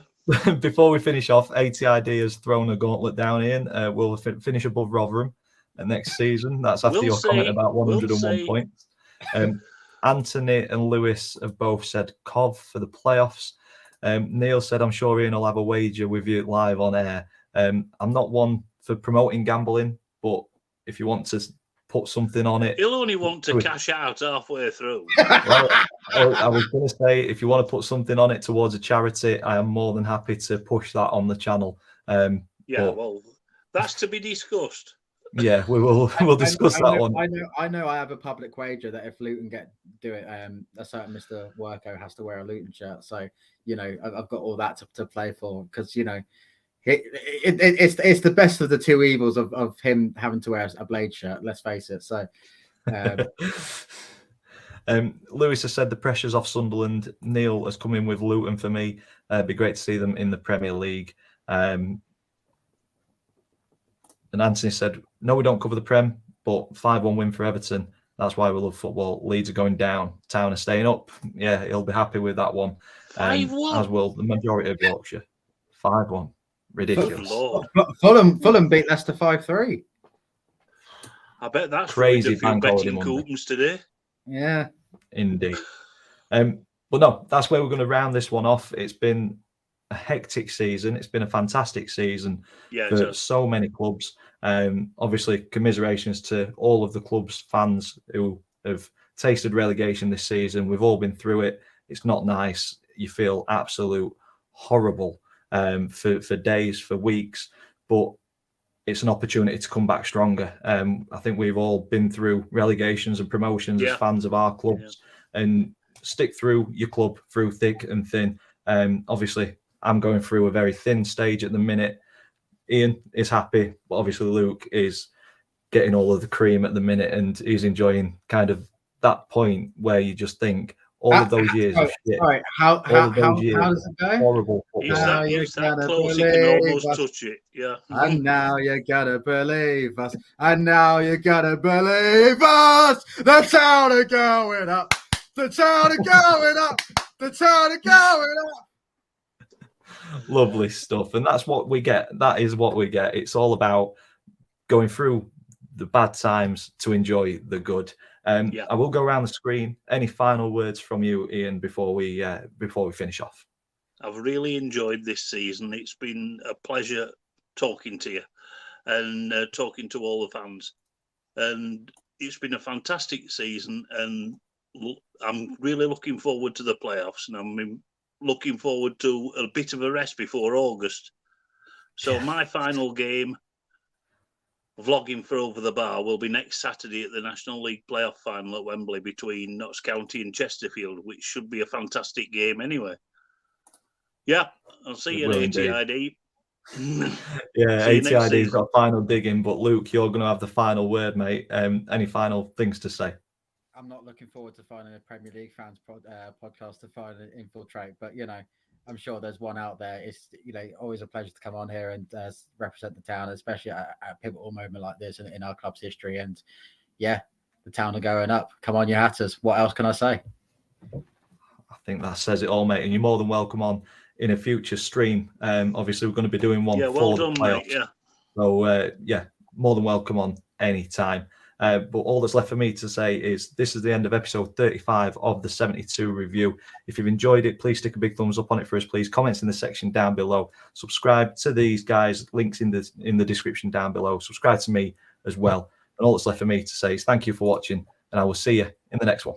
Before we finish off, ATID has thrown a gauntlet down, Ian. We'll finish above Rotherham next season. That's after your comment about 101 points. Anthony and Lewis have both said Cov for the playoffs. Neil said, I'm sure Ian will have a wager with you live on air. I'm not one for promoting gambling, but if you want to put something on it.
He'll only want to cash out halfway through.
Well, I was going to say, if you want to put something on it towards a charity, I am more than happy to push that on the channel.
Well, that's to be discussed.
Yeah, we'll discuss that one.
I know. I have a public wager that if Luton do it, a certain Mr. Worko has to wear a Luton shirt. So I've got all that to play for, because it's the best of the two evils of him having to wear a Blade shirt. Let's face it. So.
Lewis has said the pressure's off Sunderland. Neil has come in with Luton for me. It'd be great to see them in the Premier League. And Anthony said, no, we don't cover the Prem, but 5-1 win for Everton. That's why we love football. Leeds are going down. Town are staying up. Yeah, he'll be happy with that one.
5-1.
As will the majority of Yorkshire. 5-1. Ridiculous.
Fulham beat Leicester 5-3.
I bet that's
crazy
a few betting coupons today.
Yeah.
Indeed. But no, that's where we're going to round this one off. It's been a hectic season. It's been a fantastic season for so many clubs. Obviously, commiserations to all of the club's fans who have tasted relegation this season. We've all been through it. It's not nice. You feel absolute horrible for days, for weeks, but it's an opportunity to come back stronger. I think we've all been through relegations and promotions as fans of our clubs, and stick through your club through thick and thin. Obviously, I'm going through a very thin stage at the minute. Ian is happy, but obviously Luke is getting all of the cream at the minute, and he's enjoying kind of that point where you just think all of those years of shit.
Right, how does it go?
Horrible football.
He's that close he can almost touch it. Yeah.
And now you gotta believe us. And now you gotta believe us. The town are going up. The town are going up. The town are going up.
Lovely stuff. And that's what we get. That is what we get. It's all about going through the bad times to enjoy the good. I will go around the screen. Any final words from you, Ian, before we finish off?
I've really enjoyed this season. It's been a pleasure talking to you and talking to all the fans. And it's been a fantastic season. And I'm really looking forward to the playoffs. And I'm looking forward to a bit of a rest before August. So my final game, vlogging for Over the Bar, will be next Saturday at the National League playoff final at Wembley between Notts County and Chesterfield, which should be a fantastic game anyway. Yeah, I'll see you at ATID.
Yeah, ATID's got final digging, but Luke, you're going to have the final word, mate. Any final things to say?
I'm not looking forward to finding a Premier League fans podcast to find and infiltrate, but I'm sure there's one out there. It's always a pleasure to come on here and represent the town, especially at a pivotal moment like this in our club's history. And the town are going up. Come on, you Hatters. What else can I say?
I think that says it all, mate. And you're more than welcome on in a future stream. Obviously, we're going to be doing one for the playoffs. Mate, So more than welcome on any time. But all that's left for me to say is this is the end of episode 35 of the 72 review. If you've enjoyed it, please stick a big thumbs up on it for us, please. Comments in the section down below. Subscribe to these guys. Links in the description down below. Subscribe to me as well. And all that's left for me to say is thank you for watching, and I will see you in the next one.